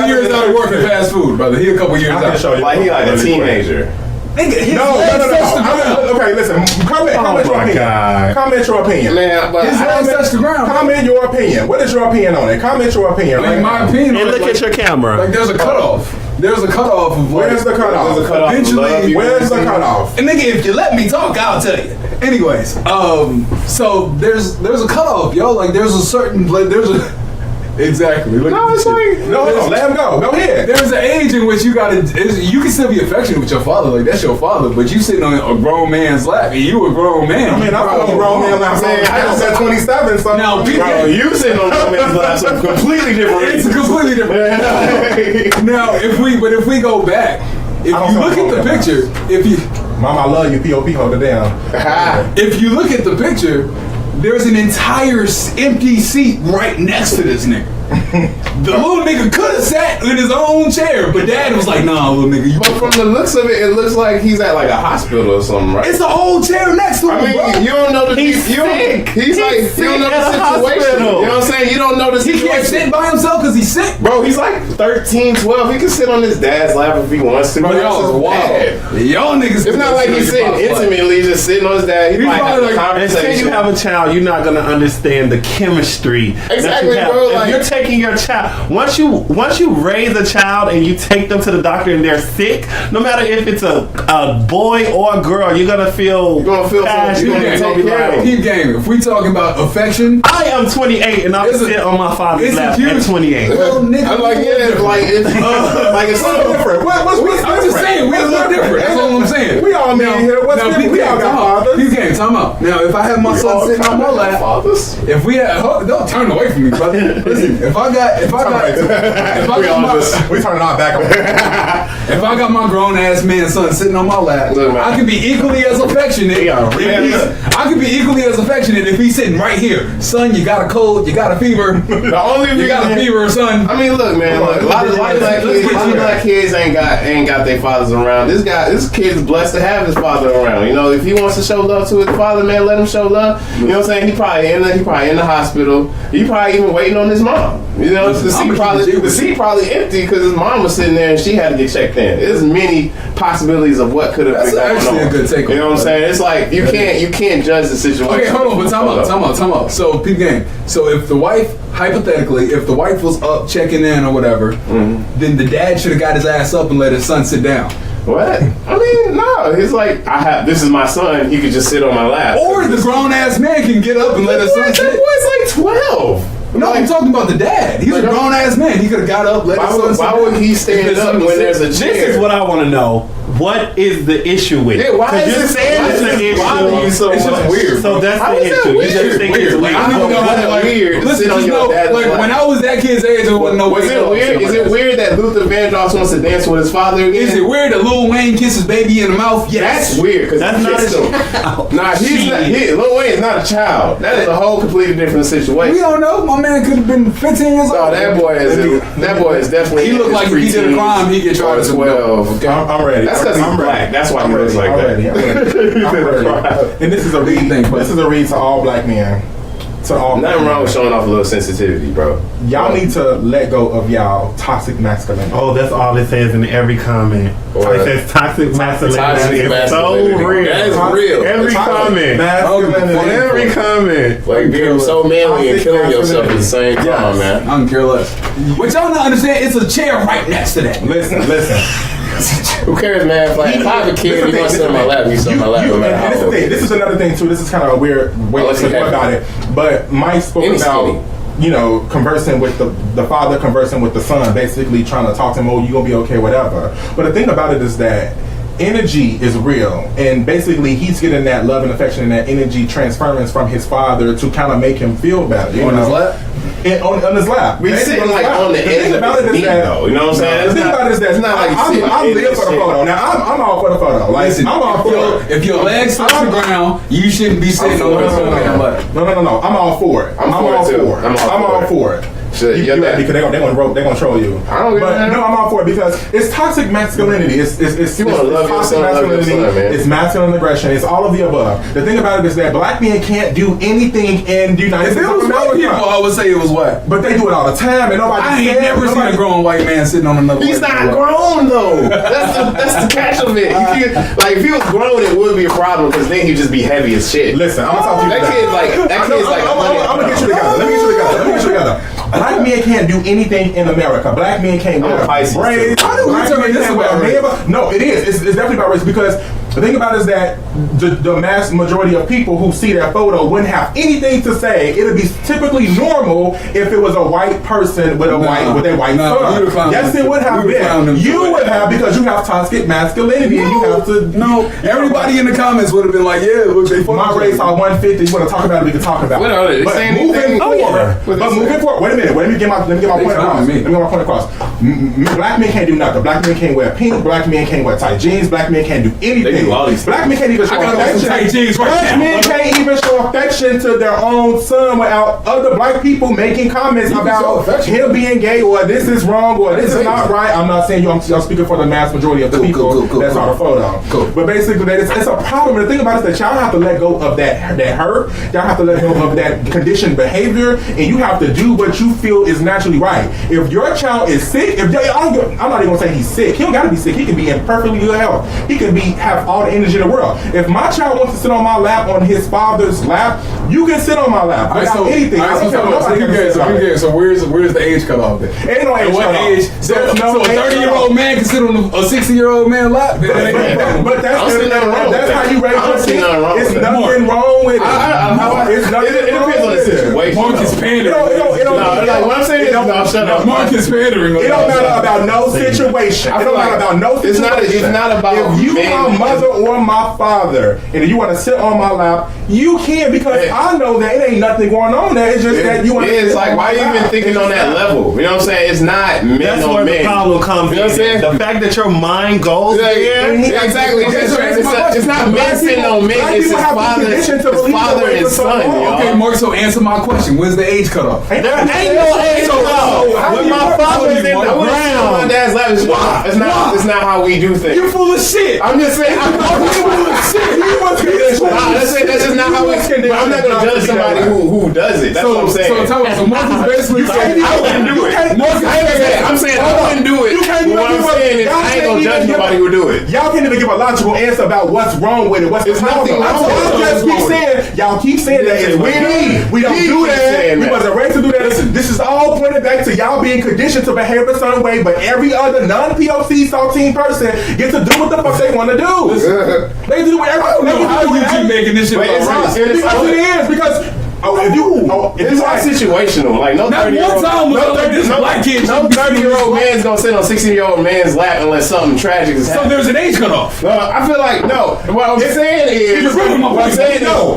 years out of working fast food, brother. He a couple years out. Like he like a teenager. Nigga, No. Okay, listen. Comment your opinion. Man, but His legs touch the ground. Comment your opinion. What is your opinion on it? Comment your opinion. Like my opinion. And look at your camera. Like there's a cutoff. There's a cutoff of like, Where's the cutoff? There's a cutoff. Eventually, Where's the cutoff? And nigga, if you let me talk, I'll tell you. Anyways, so there's a cutoff, yo. Like there's a certain exactly. Look No, at it's this like shit. No, let him go. Go ahead. There's an age in which you can still be affectionate with your father, like that's your father, but you sitting on a grown man's lap, and you a grown man. I mean, I'm a grown man last night. I just said 27, so Now, Bro, you sitting on a man's lap, so completely different. It's completely different. Now, if we go back, if you look at the picture, Mama, I love you. P.O.P. hold it down. if you look at the picture, there's an entire empty seat right next to this nigga. The little nigga could have sat in his own chair, but dad was like, nah, little nigga, you But from the looks of it, it looks like he's at like a hospital or something, right? it's an old chair next to him, I mean, bro. you don't know the He's sick. you don't know the at a situation. hospital. You know what I'm saying? You don't know the He can't sit situation. by himself because he's sick. Bro, he's like 13, 12. He can sit on his dad's lap if he wants to. Bro, That's y'all his are wild. dad. Y'all niggas. It's not like he's sitting intimately, just sitting on his dad. He He's might have probably a like- Until conversation. you have a child, you're not gonna understand the chemistry. that Exactly, you have. bro, If like- you're taking your child, once you raise a child and you take them to the doctor and they're sick, no matter if it's a boy or a girl, you're gonna feel. You're gonna feel passion. something. You're gonna take care of him. Keep game. If we talking about affection, I am 28 and I'm It's a- sit on my father's it's a lap huge- at 28. well, nigga, I'm like, yeah, like it's What's different? I'm just saying, we're a little different. That's all I'm saying. We all men here. What's different? We all got fathers. Peep game, time out. Now, if I have my son sitting on my lap, fathers. if we had, don't turn away from me, brother. Listen, if I got We turning our back on. If I got my grown ass man son sitting on my lap, Look, man. I could be equally as affectionate. I could be equally as affectionate if he's sitting right here. Son, you got a cold, you got a fever. The only You got a reason- fever, son. I mean, look, man. Look, a lot of black kids ain't got their fathers around. This kid's blessed to have his father around. You know, if he wants to show love to his father, man, let him show love. You know what I'm saying? He probably in the hospital. He probably even waiting on his mom. You know, the seat probably empty because his mom was sitting there and she had to get checked in. There's many possibilities of what could have been going actually on. a good take. You know what I'm saying? It's like you can't judge the situation. Okay, hold on, but time out. So, peep game. So, if the wife, hypothetically, if the wife was up checking in or whatever, then the dad should have got his ass up and let his son sit down. What? I mean, no. It's like this is my son. He could just sit on my lap. Or the grown ass man can get up and let his son That sit. boy's like 12. No, I'm talking about the dad. He's a grown ass man. He could have got up, let his son sit Why down. would he stand up when there's a chair? This is what I want to know. What is the issue with it? Yeah, why 'Cause is you're it saying why it's is an it issue. bothering you so It's just much? weird. So that's How the is that issue. You weird? just think it's Like, I don't weird. know how to Why is it weird to Listen, sit on just your know, dad's like lap? when I was that kid's age, there wasn't no. Was it weird? Is it weird that Luther Vandross wants to dance with his father again? Is it weird that Lil Wayne kisses baby in the mouth? Yes. That's weird because That's not kissed a him. child. Nah, he's not. Lil Wayne is not a child. That is a whole completely different situation. We don't know. My man could have been 15 years old. No, that boy is definitely. He looked like if he did a crime, he get tried as 12. Okay. I'm ready. That's because he's black. That's why he looks like that. I'm ready. And this is a read. This is a read to all black men. To all Nothing wrong with showing off a little sensitivity, bro. Y'all need to let go of y'all toxic masculinity. Oh, that's all it says in every comment. It says toxic masculinity. It's so real. That is real. Every comment. Every comment. Like being so manly and killing yourself at the same time, man. I don't care less. But y'all not understand, it's a chair right next to that. Listen. Who cares, man? If I have a kid, you want to sit on my lap, you sit on my lap. No matter how old. This is another thing too. This is kind of a weird way to think about it. But Mike spoke about, conversing with the father, conversing with the son, basically trying to talk to him. Oh, you gonna be okay, whatever. But the thing about it is that energy is real, and basically he's getting that love and affection and that energy transference from his father to kind of make him feel better. On his lap? On his lap. We sitting like on the edge of his knee, though. You know what I'm saying? The thing about it is that it's not like I live for the photo. Now I'm all for the photo. Like Listen, I'm all for it. If your legs touch the ground, you shouldn't be sitting on the lap. No. I'm all for it. I'm all for it. Shit, you're right, because they're gonna troll you. I don't get that. No, I'm all for it because it's toxic masculinity. It's you want to love your son, man. It's masculine aggression. It's all of the above. The thing about it is that black men can't do anything in the United States of America. People, I would say it was what? But they do it all the time, and nobody. I ain't never seen a grown white man sitting on another. He's not grown though. That's the catch of it. Like if he was grown, it would be a problem because then he'd just be heavy as shit. Listen, I'm gonna talk to you. That kid's like. I'm gonna get you together. Let me get you together. Black men can't do anything in America. Black men can't wear braids. No, it is. It's definitely about race because the thing about it is that the mass majority of people who see that photo wouldn't have anything to say. It would be typically normal if it was a white person with a white son. Yes, it would have been. You would have because you have toxic masculinity and you have to. No, everybody in the comments would have been like, "Yeah, look, they my race are 150. You want to talk about it? We can talk about it. But moving forward. Wait a minute. Let me get my point across. Let me get my point across. Black men can't do nothing. Black men can't wear pink. Black men can't wear tight jeans. Black men can't do anything. Black men can't even show affection. Black men can't even show affection to their own son without other black people making comments about him being gay or this is wrong or this is not right. I'm not saying you. I'm speaking for the mass majority of the people that's on the photo. But basically, it's a problem. And the thing about it is that y'all have to let go of that hurt. Y'all have to let go of that conditioned behavior, and you have to do what you feel is naturally right. If your child is sick, I'm not even gonna say he's sick. He don't gotta be sick. He can be in perfectly good health. He can have all the energy in the world. If my child wants to sit on my lap on his father's lap, you can sit on my lap without anything. So where's the age cutoff then? Ain't no age cutoff. So a 30-year-old man can sit on a 60-year-old man's lap. But that's how you raise your kid. It's nothing wrong with it. It's nothing wrong with it. Marcus pandering. What I'm saying is, shut up. Marcus pandering. It don't matter about no situation. It don't matter about no situation. It's not about if you my mother or my father, and you want to sit on my lap, you can because I know that it ain't nothing going on there. It's just that you want to. It's like why you even thinking on that level? You know what I'm saying? It's not men That's on where men. the problem comes in. You know what I'm saying? The fact that your mind goes there. Exactly. It's not men sitting on men. It's his father and son. Okay, Mark. So answer my question. When's the age cutoff? There ain't no age cutoff. When my father's in the ground, my dad's lap is it's not how we do things. You're full of shit. I'm just saying. That's just not how we can do it. I'm not gonna judge somebody who does it. That's what I'm saying. So Marcus basically saying I wouldn't do it. I'm saying I wouldn't do it. But what I'm saying is I ain't gonna judge nobody who do it. Y'all can't even give a logical answer about what's wrong with it. What's the problem? Y'all keep saying that it's weird. We don't do that. We wasn't raised to do that. This is all pointed back to y'all being conditioned to behave a certain way, but every other non-POC saltine person gets to do what the fuck they want to do. They do whatever. How you keep making this shit about race? Because it is. Because it's not situational. Like no 30-year-old man's gonna sit on 16-year-old man's lap unless something tragic is happening. So there's an age cutoff. No, I feel like no. What I'm saying is,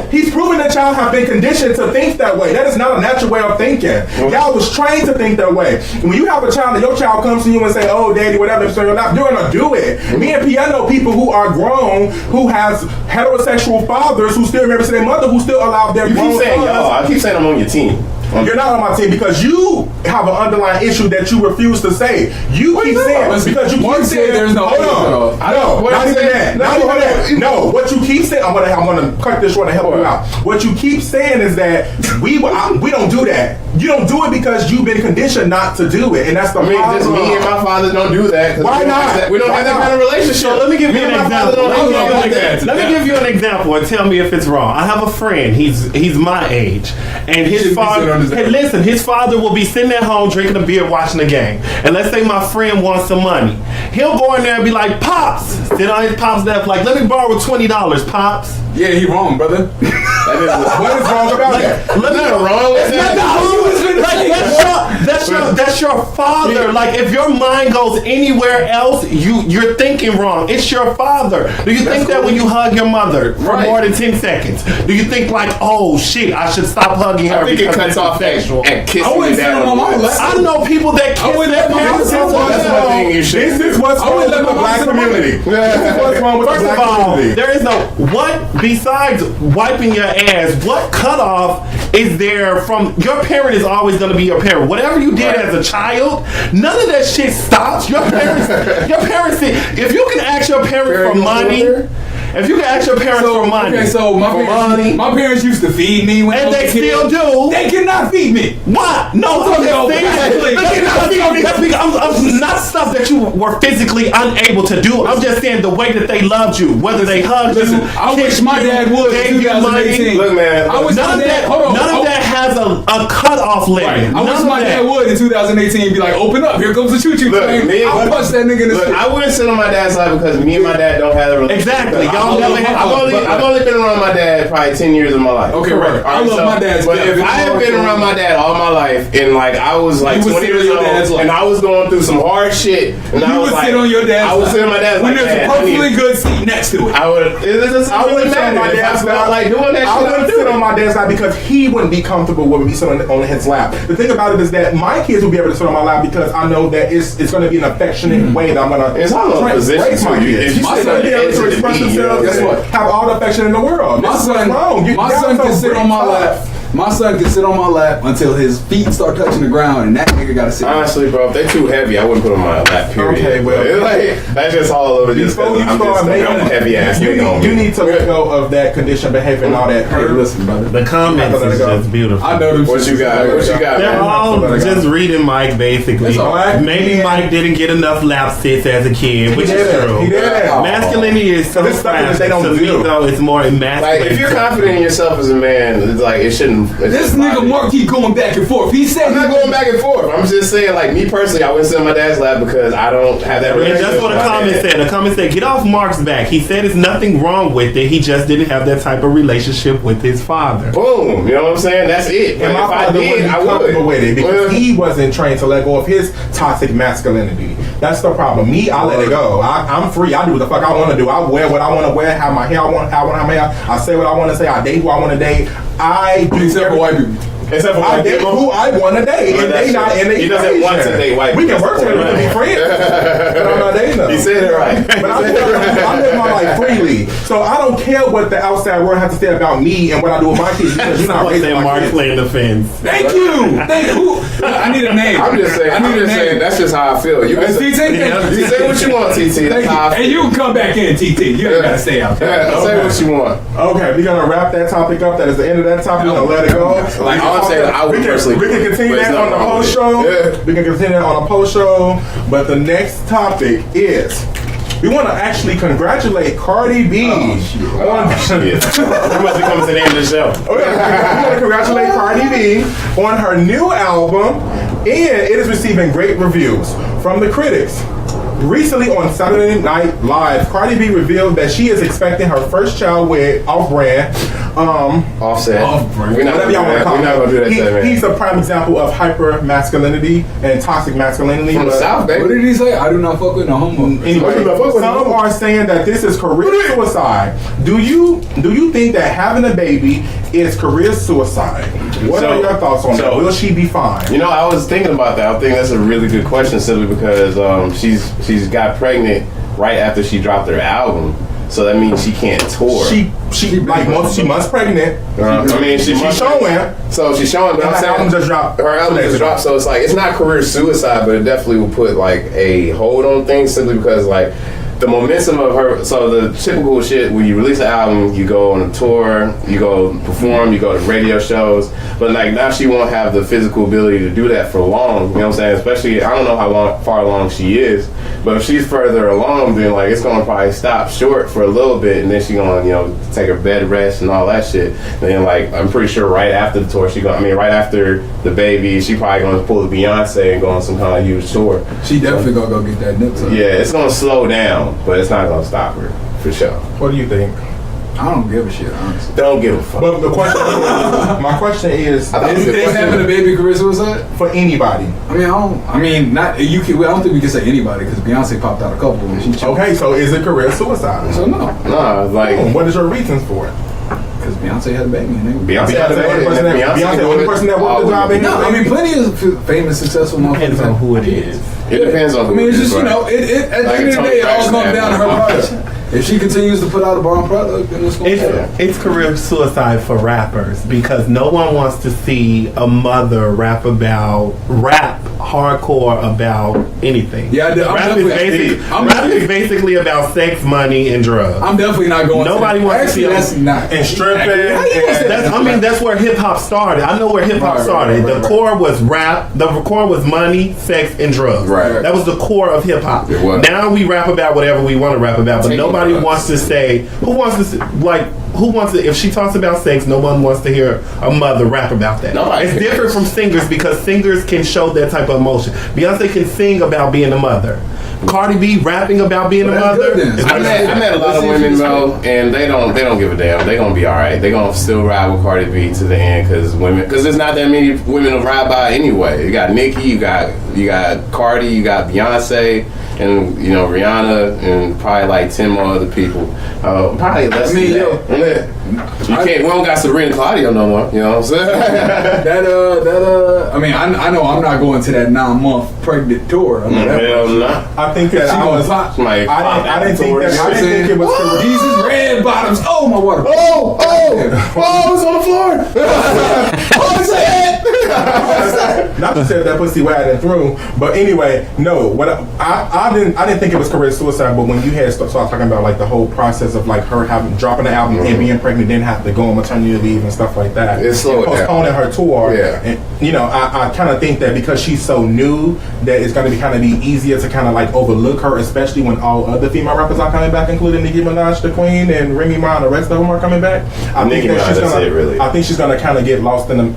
he's proven that y'all have been conditioned to think that way. That is not a natural way of thinking. Y'all was trained to think that way. When you have a child and your child comes to you and say, "Oh, daddy, whatever," so you're gonna do it. Me and P, I know people who are grown who has heterosexual fathers who still remember their mother who still allowed their grown sons. I keep saying I'm on your team. You're not on my team because you have an underlying issue that you refuse to say. You keep saying because you keep saying there's no. Hold on. Not even that. No, what you keep saying. I'm gonna cut this short and help you out. What you keep saying is that we don't do that. You don't do it because you've been conditioned not to do it, and that's the problem. Just me and my father don't do that. Why not? We don't have that kind of relationship. So let me give you an example. Let me give you an example and tell me if it's wrong. I have a friend. He's my age, and his father. Hey, listen. His father will be sitting at home drinking a beer, watching the game. And let's say my friend wants some money. He'll go in there and be like, "Pops," sit on his pop's lap, like, "Let me borrow $20, Pops." Yeah, he wrong, brother. What is wrong about that? That's your father. Like, if your mind goes anywhere else, you're thinking wrong. It's your father. Do you think that when you hug your mother for more than 10 seconds, do you think like, oh shit, I should stop hugging her? I think it cuts off sexual. And kissing your dad on the lips. I know people that kiss their parents. That's one thing you should. This is what's wrong with the black community. This is what's wrong with the black community. There is no what besides wiping your ass. What cutoff is there from your parent? Is always going to be your parent. Whatever you did as a child, none of that shit stops. Your parents. If you can ask your parents for money. If you can ask your parents for money. Okay, so my parents used to feed me when I was a kid. Still do. They cannot feed me. What? No, I'm just saying. They cannot feed me. I'm not stuff that you were physically unable to do. I'm just saying the way that they loved you, whether they hugged you. I wish my dad would in 2018. Look, man. I wish none of that has a cutoff limit. Right. I wish my dad would in 2018 be like, open up, here comes the choo-choo train. I'll punch that nigga in the shit. I wouldn't sit on my dad's lap because me and my dad don't have a relationship. Exactly. I've only been around my dad probably 10 years of my life. Okay, right. I love my dad's but if I have been around my dad all my life, and like I was like 20 years old, and I was going through some hard shit, and I was like, sit on your dad's I would sit on my dad's when there's a perfectly good seat next to it. I wouldn't sit on my dad's lap. Like doing that shit, I wouldn't sit on my dad's lap because he wouldn't be comfortable with me sitting on his lap. The thing about it is that my kids will be able to sit on my lap because I know that it's going to be an affectionate way that I'm going to. It's all a position. Raise my kids. My son be able to express themselves and have all the affection in the world. My son can sit on my lap. My son can sit on my lap until his feet start touching the ground, and that nigga gotta sit. Honestly, bro, if they're too heavy, I wouldn't put them on my lap. Period. Okay, well, that's just all over. Just I'm a heavy ass nigga. You need to let go of that conditioned behavior and all that. Hey, listen, brother. The comments is just beautiful. I know them. What you got? They're all just reading Mike basically. Maybe Mike didn't get enough lap sits as a kid, which is true. He did. Masculinity is so fast. To me, though, it's more emasculating. Like if you're confident in yourself as a man, it's like it shouldn't. This nigga Mark keep going back and forth. He said I'm not going back and forth. I'm just saying, like me personally, I wouldn't sit on my dad's lap because I don't have that relationship. And that's what the comment said. The comment said, "Get off Mark's back." He said, "It's nothing wrong with it. He just didn't have that type of relationship with his father." Boom. You know what I'm saying? That's it. And my father wouldn't be comfortable with it because he wasn't trained to let go of his toxic masculinity. That's the problem. Me, I let it go. I'm free. I do what the fuck I want to do. I wear what I want to wear. Have my hair. I want to have my hair. I say what I want to say. I date who I want to date. I do except for white people. Except for I date who I want to date, and they not in the He doesn't want to date white people. We can work together and be friends, but I'm not dating them. He said it right. But I live my life freely, so I don't care what the outside world has to say about me and what I do with my kids because you're not raising my Mark kids. playing the fence. Thank you. I need a name. I'm just saying. That's just how I feel. You can TT. You say what you want, TT. That's how I feel. And you can come back in, TT. You ain't gotta stay out there. Say what you want. Okay, we're gonna wrap that topic up. That is the end of that topic. We're gonna let it go. Like all I'm saying, I would personally. We can continue that on the post show. Yeah. We can continue that on a post show. But the next topic is we want to actually congratulate Cardi B. Oh, shit. That must be coming to the end of the show. We want to congratulate Cardi B on her new album, and it is receiving great reviews from the critics. Recently on Saturday Night Live, Cardi B revealed that she is expecting her first child with Off-Brand. Offset. We're not going to do that. He's a prime example of hyper masculinity and toxic masculinity. From the South, baby. What did he say? I do not fuck with no homo. Anyway, some are saying that this is career suicide. Do you think that having a baby is career suicide? What are your thoughts on that? Will she be fine? You know, I was thinking about that. I think that's a really good question simply because she's got pregnant right after she dropped her album. so that means she can't tour. She months pregnant. I mean, she's showing. So she's showing. But her album just dropped. Her album just dropped. So it's like it's not career suicide, but it definitely will put like a hold on things simply because like. The momentum of her, so the typical shit when you release an album, you go on a tour, you go perform, you go to radio shows, but like now she won't have the physical ability to do that for long, you know what I'm saying? Especially, I don't know how far along she is, but if she's further along, then like it's gonna probably stop short for a little bit, and then she's gonna, you know, take her bed rest and all that shit. And then like, I'm pretty sure right after the tour, right after the baby, she probably gonna pull the Beyonce and go on some kind of huge tour. She definitely gonna go get that nip tuck. Yeah, it's gonna slow down. But it's not gonna stop her, for sure. What do you think? I don't give a shit, honestly. Don't give a fuck. But the question is, my question is having a baby career suicide? For anybody. I mean, not you. I don't think we can say anybody because Beyonce popped out a couple and she chose. Okay, so is it career suicide? So no. Nah, like what is your reasons for it? Because Beyonce had a baby. Beyonce had a baby. Beyonce the only person that worked the job. No, I mean plenty of famous, successful motherfuckers. Depends on who it is. It depends on who I mean, it's it is, just, you know, it at the end of the day, it all comes down to her product. If she continues to put out a bomb product, then it's going to It's career suicide for rappers because no one wants to see a mother rap hardcore about anything. Yeah, rap is basically about sex, money, and drugs. I'm definitely not going. Nobody wants to see that's not and stripping. That's where hip hop started. I know where hip hop started. The core was rap. The core was money, sex, and drugs. Right. That was the core of hip hop. It was. Now we rap about whatever we want to rap about, but nobody wants to say who wants to. If she talks about sex, no one wants to hear a mother rap about that. Nobody it's cares. different from singers because singers can show that type of emotion. Beyonce can sing about being a mother. Cardi B rapping about being a mother. I met a lot of women though, and they don't give a damn. They gonna be all right. They gonna still ride with Cardi B to the end because there's not that many women to ride by anyway. You got Nicki, you got Cardi, you got Beyonce, and you know Rihanna, and probably like 10 more other people. Probably less than that. We don't got Serena Claudio no more. You know what I'm saying? I mean, I know I'm not going to that 9-month pregnant tour. I know that Hell no. I think that I didn't think it was Jesus red bottoms. Oh my water. It's on the floor. It's head. Not to say that pussy wide and through, but anyway, no. What I didn't think it was career suicide, but when you had started talking about like the whole process of like her dropping the album and being pregnant, then have to go on maternity leave and stuff like that, it slowed down. Postponing her tour. Yeah. And you know, I kind of think that because she's so new, that it's going to be kind of be easier to kind of like overlook her, especially when all other female rappers are coming back, including Nicki Minaj, the Queen, and Remy Ma, and the rest of them are coming back. I think she's gonna kind of get lost in the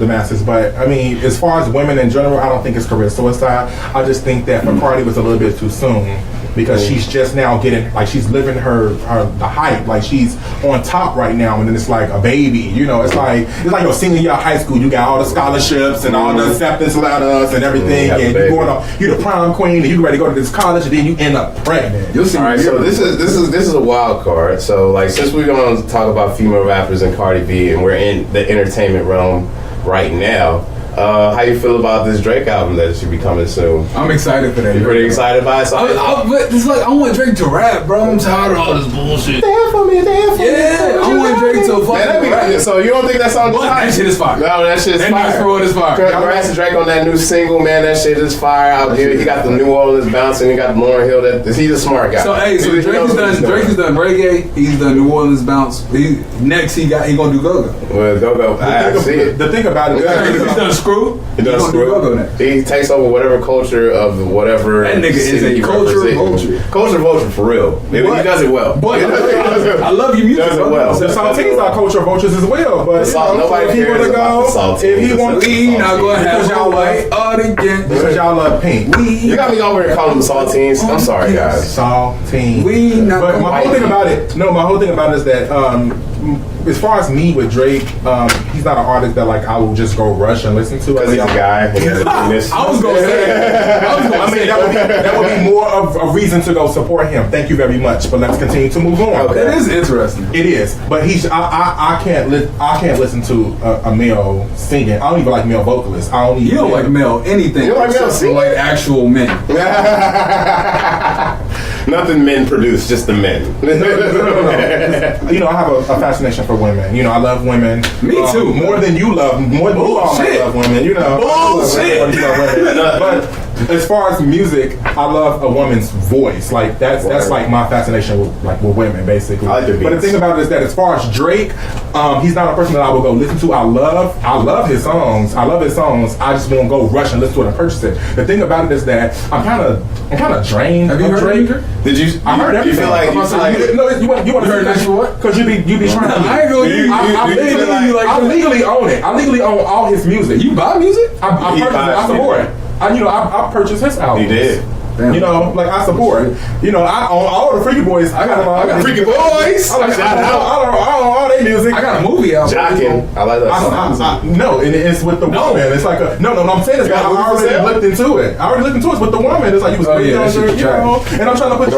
masses. But I mean, as far as women in general, I don't think it's career suicide. I just think that for Cardi was a little bit too soon. Because she's just now getting, like, she's living the hype, like she's on top right now, and then it's like a baby, you know. It's like your senior year of high school, you got all the scholarships and all the acceptance letters and everything, and you're the prom queen, and you ready to go to this college, and then you end up pregnant. All right, so this is a wild card. So like, since we're going to talk about female rappers and Cardi B, and we're in the entertainment realm right now. How you feel about this Drake album that should be coming soon? I'm excited for that. You pretty excited by it? But it's like I want Drake to rap, bro. I'm tired of all this bullshit. Stand for me. Yeah, I want Drake to fucking rap. So you don't think that song is fire? That shit is fire. No, that shit is fire. That is fire. Congrats to Drake on that new single, man. That shit is fire out here. He got the New Orleans bounce, and he got Lauryn Hill. He's a smart guy. So Drake has done reggae. He's done New Orleans bounce. He gonna do go-go. Well, go. I see it. The thing about it, he's done Screw. He does Screw. He takes over whatever culture of whatever. That nigga is a culture vulture. Culture vulture for real. He does it well. But I love your music. Does it well. The Saltines are culture vultures as well. But nobody cares about the Saltines. If he wants, we not gonna have y'all like again because y'all love pink. You got me over here calling them Saltines. I'm sorry, guys. Saltines. We not. But my whole thing about it is that as far as me with Drake, he's not an artist that like I will just go rush and listen to. Because he's a guy. I was gonna say. That would be more of a reason to go support him. Thank you very much. But let's continue to move on. Okay. That is interesting. It is, but I can't listen to a male singing. I don't even like male vocalists. You don't like male anything. You don't like male singing? Like actual men. Nothing men produce, just the men. No. You know, I have a fascination for women. You know, I love women. Me too. More than you love. More than you all might love women. You know. Bullshit. More than you love women. But as far as music, I love a woman's voice. Like that's like my fascination with women, basically. I like the but the thing about it is that as far as Drake, he's not a person that I will go listen to. I love his songs. I just won't go rush and listen to it and purchase it. The thing about it is that I'm kind of drained. Have you heard Drake? Did you? I heard everything. You feel like you want to heard that shit what? Because you be trying to. I ain't really. I legally own it. I legally own all his music. You buy music? I purchased it. I support it. I purchased his album. He did. Damn. You know, like I support. You know, I own all the Freaky Boys. I got Freaky Boys. I own all their music. I got a movie out. Jockin'. I like that song. No, and it's with the woman. It's like no. I'm saying is I already looked into it. It's with the woman. It's like you was you know. And I'm trying to put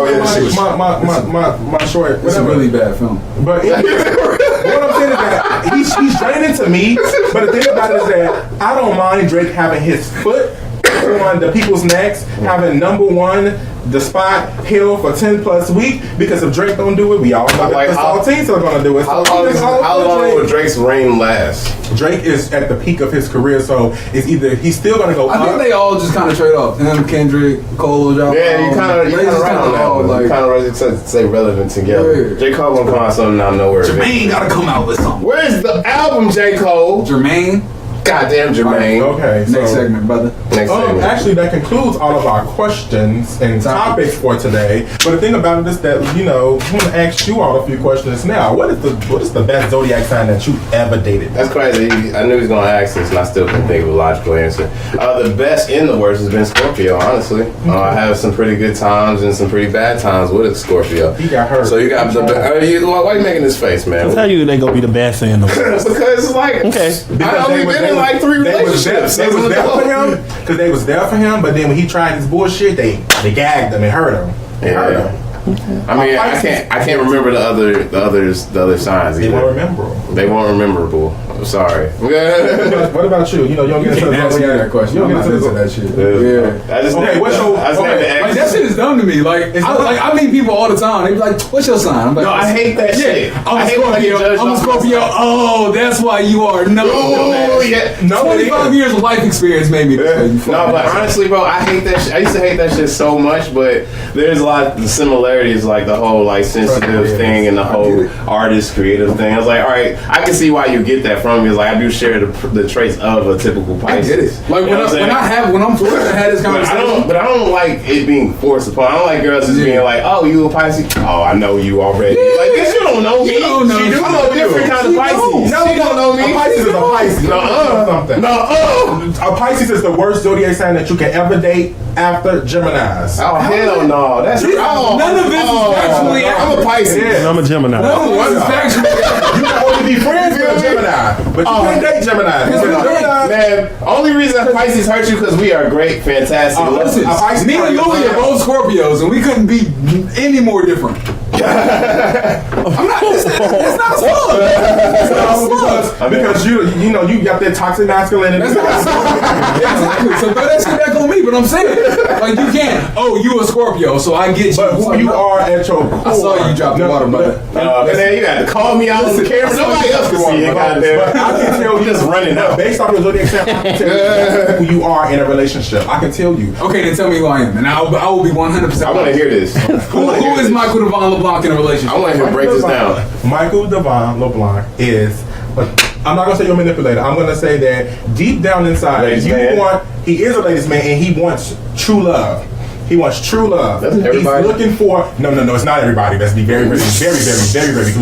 my short. It's a really bad film. But what I'm saying is that he's draining to me. But the thing about it is that I don't mind Drake having his foot on the people's necks, having #1 the spot hill for 10 plus weeks, because if Drake don't do it, we all know that the Saltines are gonna do it. How long will Drake's reign last? Drake is at the peak of his career, so it's either he's still gonna go up. I think they all just kind of trade off. Him, Kendrick, Cole, John. Yeah, you kind of right on that one. You kind of ready to say relevant together. J. Cole gonna come out something out of nowhere. Jermaine gotta come out with something. Where's the album, J. Cole? Jermaine. Goddamn Jermaine. Okay, next segment, brother. Next segment. Actually, that concludes all of our questions and topics for today. But the thing about it is that, you know, I'm going to ask you all a few questions now. What is the best zodiac sign that you ever dated? That's crazy. I knew he was going to ask this, and I still couldn't think of a logical answer. The best and the worst has been Scorpio, honestly. I have some pretty good times and some pretty bad times with a Scorpio. He got hurt. So you got the why are you making this face, man? I'll tell you they gonna be the best and the worst. Because, like, okay. I only been in like 3 relationships. They was there for him, because they was there for him, but then when he tried his bullshit, they gagged him and hurt him. I mean, I can't remember the other signs either. They won't remember. They won't rememberable. I'm sorry. What about you? You know, you don't get into that question. You don't get into that shit. Yeah. I just like that shit is dumb to me. Like I meet people all the time. They be like, "What's your sign?" I'm like, no, I hate that shit. I'm a Scorpio. Oh, that's why you are. No, 25 years of life experience made me. No, but honestly, bro, I hate that shit. I used to hate that shit so much, but there's a lot of similarities, like the whole like sensitive thing and the whole artist creative thing. I was like, all right, I can see why you get that from me. It's like I do share the traits of a typical Pisces. I get it. Like when I'm forced to have this conversation. But I don't like it being forced upon. I don't like girls just being like, oh, you a Pisces? Oh, I know you already. Like, bitch, you don't know me. You don't know. She do know different kind of Pisces. No, she don't know me. A Pisces is a Pisces. A Pisces is the worst zodiac sign that you can ever date after Geminis. Oh, hell no. That's wrong. None of this is factually I'm a Pisces. I'm a Gemini. None of this is factually. You can only be friends with a Gemini, but you can't date Gemini. Man, only reason Pisces hurt you because we are great, fantastic. Listen, me and Louis are both Scorpios, and we couldn't be any more different. I'm not. It's not smug. It's not smug because you know you got that toxic masculinity. Exactly. So throw that shit back on me. But I'm saying, like, you can't. Oh, you a Scorpio, so I get you. But who you are at your core. I saw you drop the water, brother. And then you got to call me out on the camera. Nobody else can see it. Goddamn. I can tell you just running out. Based off your zodiac sign, I can tell you who you are in a relationship. I can tell you. Okay, then tell me who I am, and I will be 100%. I want to hear this. Who is Michael Devon LeBlanc in a relationship? I want to hear break this down. Michael Devon LeBlanc is. I'm not gonna say you're a manipulator. I'm gonna say that deep down inside, he is a ladies' man, and he wants true love. He wants true love. That's everybody. He's looking for no. It's not everybody. Let's be very clear,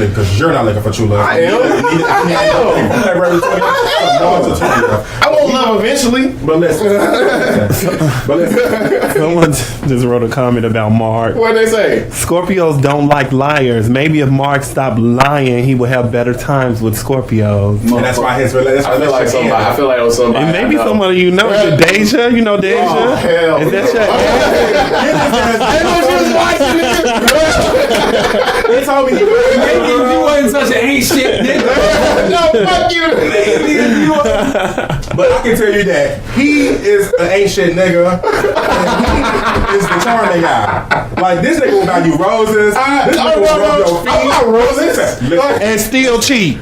because you're not looking for true love. I am. I won't love eventually. But listen. Someone just wrote a comment about Mark. What'd they say? Scorpios don't like liars. Maybe if Mark stopped lying, he would have better times with Scorpios. And that's why his relationship. I feel like it was somebody. And maybe somebody you know. Is it Deja? You know Deja? Oh, hell. Is that your They told me maybe if you wasn't such an ain't shit nigga. No, fuck you. But I can tell you that he is an ain't shit nigga. And he is the charming guy. Like this nigga will buy you roses. This nigga will rub your feet. I want roses. And still cheat.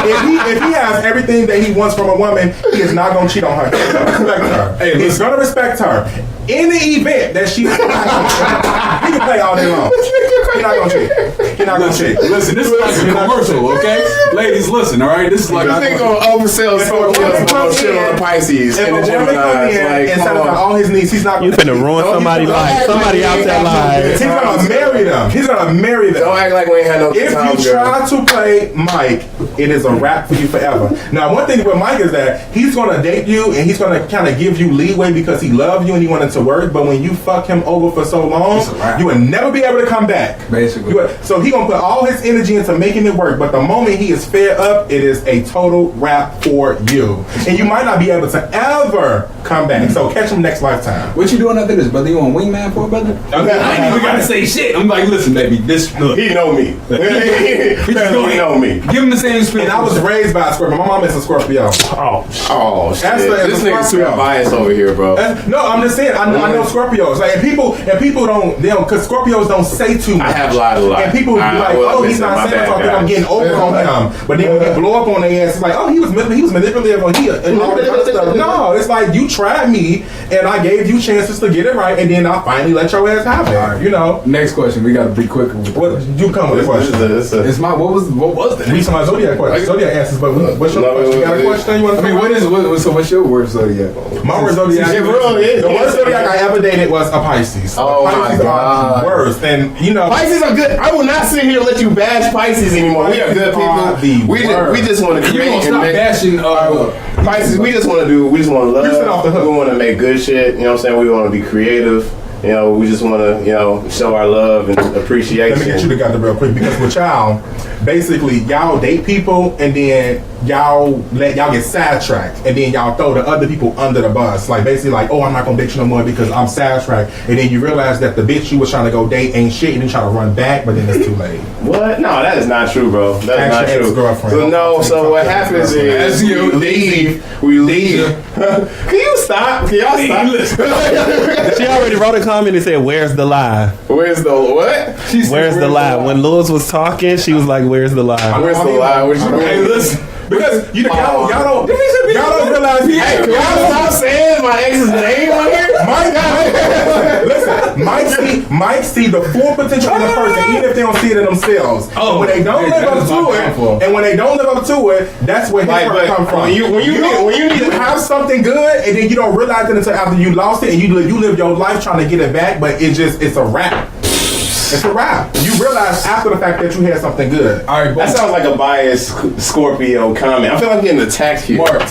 If he has everything that he wants from a woman, he is not gonna cheat on her. He's gonna respect her. He's gonna respect her. In the event that she, he can play all day long. He's not gonna cheat. He's not gonna cheat. Listen, this is like a commercial, okay? Ladies, listen, all right? This is like This nigga gonna oversell Scorpios and shit on the Pisces If and a the woman come Geminis. in Like, and come satisfy on. all his needs, he's not You gonna finna ruin somebody's life. Somebody out there live. He's gonna marry them. He's gonna marry them. Don't act like we ain't had no good If time, you girl. try to play Mike, it is a wrap for you forever. Now, one thing with Mike is that he's gonna date you and he's gonna kind of give you leeway because he loves you and he wanted to work. But when you fuck him over for so long, It's a wrap. you will never be able to come back. Basically. So he gonna put all his energy into making it work. But the moment he is fed up, it is a total wrap for you, and you might not be able to ever come back. So catch him next lifetime. What you doing after this, brother? You on wingman for, brother? I ain't even gotta say shit. I'm like, listen, baby, this look. He know me. He know me. Give him the same spirit. And I was raised by a Scorpio. My mom is a Scorpio. Oh, Oh shit! That's This nigga super biased over here, bro. No, I'm just saying. I know Scorpios. Like, and people don't, because Scorpios don't say too much. I have lied a lot. And people be like, will oh, admit he's that. not My saying bad, something. I'm guys. getting over on him. But then when they blow up on their ass, it's like, oh, he was manipulative on here and all that other stuff. No, it's like you tried me and I gave you chances to get it right, and then I finally let your ass have it. You know. Next question. We gotta be quicker. What you come with a question? It's my what was that? We some zodiac questions. Zodiac answers, but what's your No, question? You got a question? You want I mean, what's your word zodiac? My word zodiac. Yeah, bro, The worst zodiac I ever dated was a Pisces. Oh, my Pisces God. are worst, and you know. Pisces are good. I will not sit here and let you bash Pisces anymore. We are good people. We just want to You create gonna and stop make. bashing Pisces, we just want to love. You sit off the hook. We want to make good shit. You know what I'm saying? We want to be creative. You know, we just want to, show our love and appreciation. Let me get you together real quick because with y'all, basically y'all date people and then y'all get sidetracked and then y'all throw the other people under the bus. Like basically like, oh, I'm not gonna date you no more because I'm sidetracked. And then you realize that the bitch you was trying to go date ain't shit, and then try to run back, but then it's too late. What? No, that is not true, bro. That's Ask not your true. ex-girlfriend. So what happens is we leave. Can you stop? Can y'all stop? she already wrote a comment and said, "Where's the lie? Where's the what? Where's the lie?" When Lewis was talking, she was like, "Where's the lie?" Where's the lie? What you mean? Hey, listen. Because y'all don't realize. Hey, can y'all stop saying my ex's name on here? Listen, Mike see the full potential in the person, even if they don't see it in themselves. Oh, but when they don't live up to it, and when they don't live up to it, that's where his heart comes from. When you need to have something good, and then you don't realize it until after you lost it, and you live your life trying to get it back, but it's a wrap. It's a wrap. You realize after the fact that you had something good. All right, that sounds like a biased Scorpio comment. I feel like I'm getting attacked here. Mark,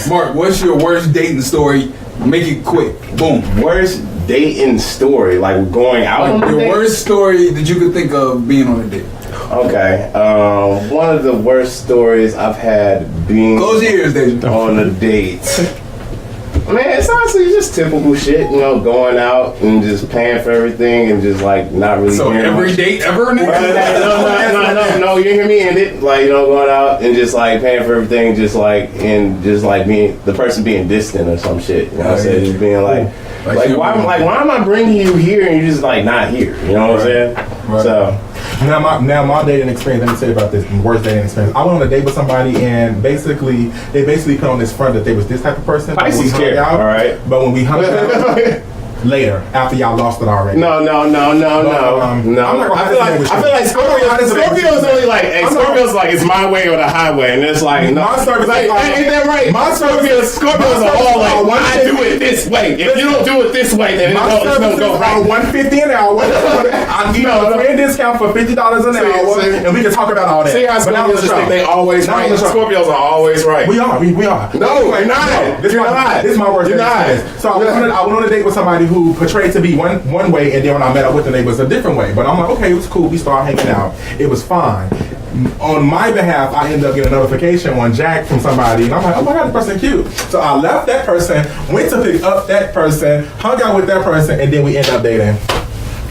Mark, what's your worst dating story? Make it quick. Boom. Worst dating story, like going out. Like on your date? worst story that you could think of being on a date. Okay. One of the worst stories I've had being Close your ears, Deja. on a date. Man, it's honestly just typical shit, going out and just paying for everything and just like not really. So every much. date ever? No, you didn't hear me end it. Like, going out and just like paying for everything, just like being the person being distant or some shit. You know what I'm saying? Just being like why am I bringing you here and you just like not here? You know what I'm saying? Right. So. Now my dating experience, let me tell you about this worst dating experience. I went on a date with somebody and they basically put on this front that they was this type of person. Pisces care, all right. But when we hung out later, after y'all lost it already. No. I'm not gonna I feel like Scorpio's only like, Scorpio's like, it's my way or the highway, and it's like, no, my service like, ain't that right? Scorpios are all like, I do it this way. If you don't do it this way, then it's gonna go right. $150 an hour. I give you a friend discount for $50 an hour, and we can talk about all that. See how Scorpios just think they always right? Scorpios are always right. We are. No, you're not. This is my worst experience. So I went on a date with somebody who portrayed to be one way, and then when I met up with them, it was a different way. But I'm like, okay, it was cool. We started hanging out. It was fine. On my behalf, I ended up getting a notification on Jack from somebody, and I'm like, oh my god, this person cute. So I left that person, went to pick up that person, hung out with that person, and then we ended up dating.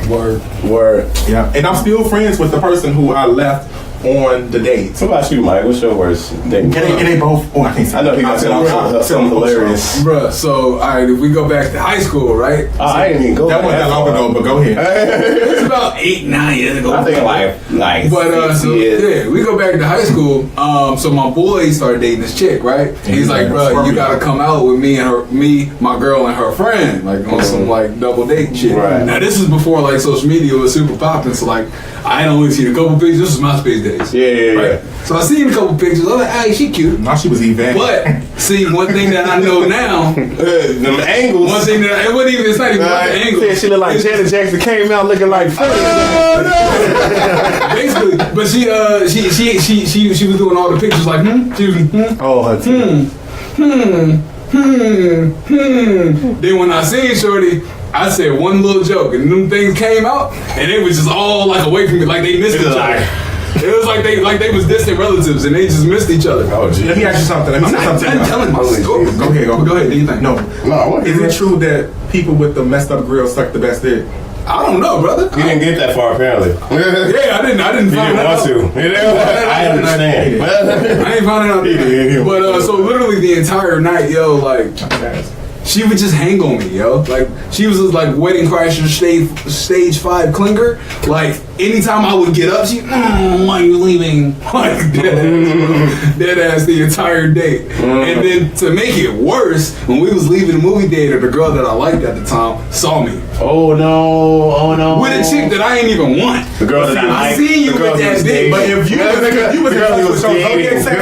Word. Word. Yeah. And I'm still friends with the person who I left on the dates. What about you, Mike? What's your worst date? And they both. Oh, I can't say. I know he got something hilarious. Bruh, so alright, if we go back to high school, right? I didn't even go. That wasn't that long ago, but go ahead. It's about 8-9 years ago. I think like But so yeah, we go back to high school. So my boy started dating this chick, right? And he's like, bro, you gotta come out with me, my girl, and her friend, like on some like double date shit. Right. Now this is before like social media was super popping, so like I had only seen a couple pictures. This was MySpace days. Yeah. Right? So I seen a couple pictures. I was like, hey, she cute. Now she was even. But see, one thing that I know now, them angles. one thing that it wasn't even. It's not even about the angles. Said she looked like Janet Jackson came out looking like Basically, but she was doing all the pictures like she was Oh, her Then when I seen Shorty, I said one little joke, and them things came out, and it was just all like away from me, like they missed each other. It was like they was distant relatives, and they just missed each other. Oh, geez. Let me ask you something. Let me say something. I'm telling my story. Go ahead. Go ahead. Do you think? No. Is it Is true that people with the messed up grills suck the best dick? I don't know, brother. You didn't get that far, apparently. Yeah, I didn't You find didn't that want out. to. I understand. I ain't finding out either. But so literally the entire night, yo, like she would just hang on me, yo. Like she was just like Wedding Crasher stage 5 clinger. Like anytime I would get up, she, why are you leaving? Like dead ass the entire date. And then to make it worse, when we was leaving the movie theater, the girl that I liked at the time saw me Oh no. with a chick that I ain't even want. The girl that I seen you with that dick, but if you was in touch with your zodiac sign,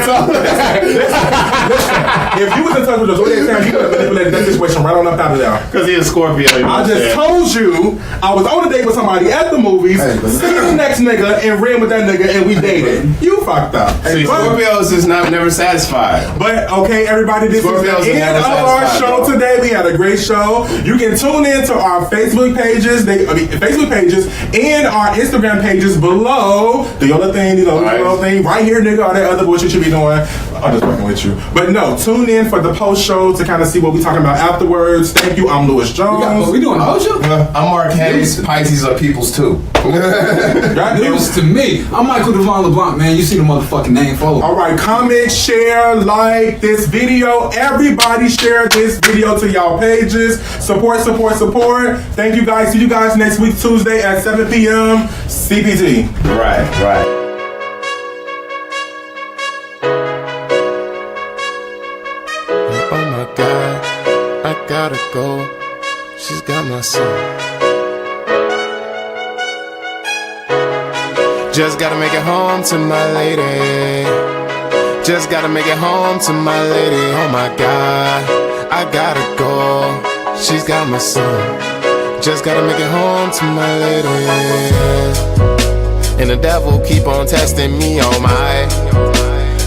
if you was in touch with your zodiac sign, you would have manipulated that situation right on up out of there. Because he's a Scorpio. You know I just told you I was on a date with somebody at the movies, seen the next nigga and ran with that nigga and we dated. You fucked up. See, Scorpios is never satisfied. But okay, everybody, this Scorpios is the are end never of our satisfied, show bro. today. We had a great show. You can tune in to our Facebook pages, Facebook pages, and our Instagram pages below. Do your little thing, do your little thing right here, nigga. All that other bullshit you should be doing. I'm just fucking with you. But no, tune in for the post show to kind of see what we talking about afterwards. Thank you. I'm Lewis Jones. We doing a whole show? I'm Mark Hayes. Pisces are peoples too. News to me. I'm Michael Devon LeBlanc, man. You see the motherfucking name, follow. All right, comment, share, like this video. Everybody share this video to y'all pages. Support. Thank you guys. See you guys next week, Tuesday at 7 p.m. CPT. Right. Oh my God, I gotta go. She's got my soul. Just gotta make it home to my lady. Just gotta make it home to my lady. Oh my God, I gotta go. She's got my soul. Just gotta make it home to my lady. And the devil keep on testing me, oh my.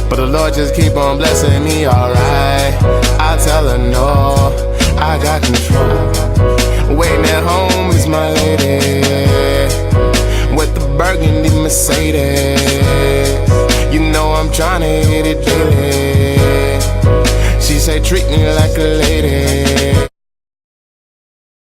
But the Lord just keep on blessing me, alright. I tell her no, I got control. Waiting at home is my lady, with the burgundy Mercedes. You know I'm tryna hit it daily. She say treat me like a lady.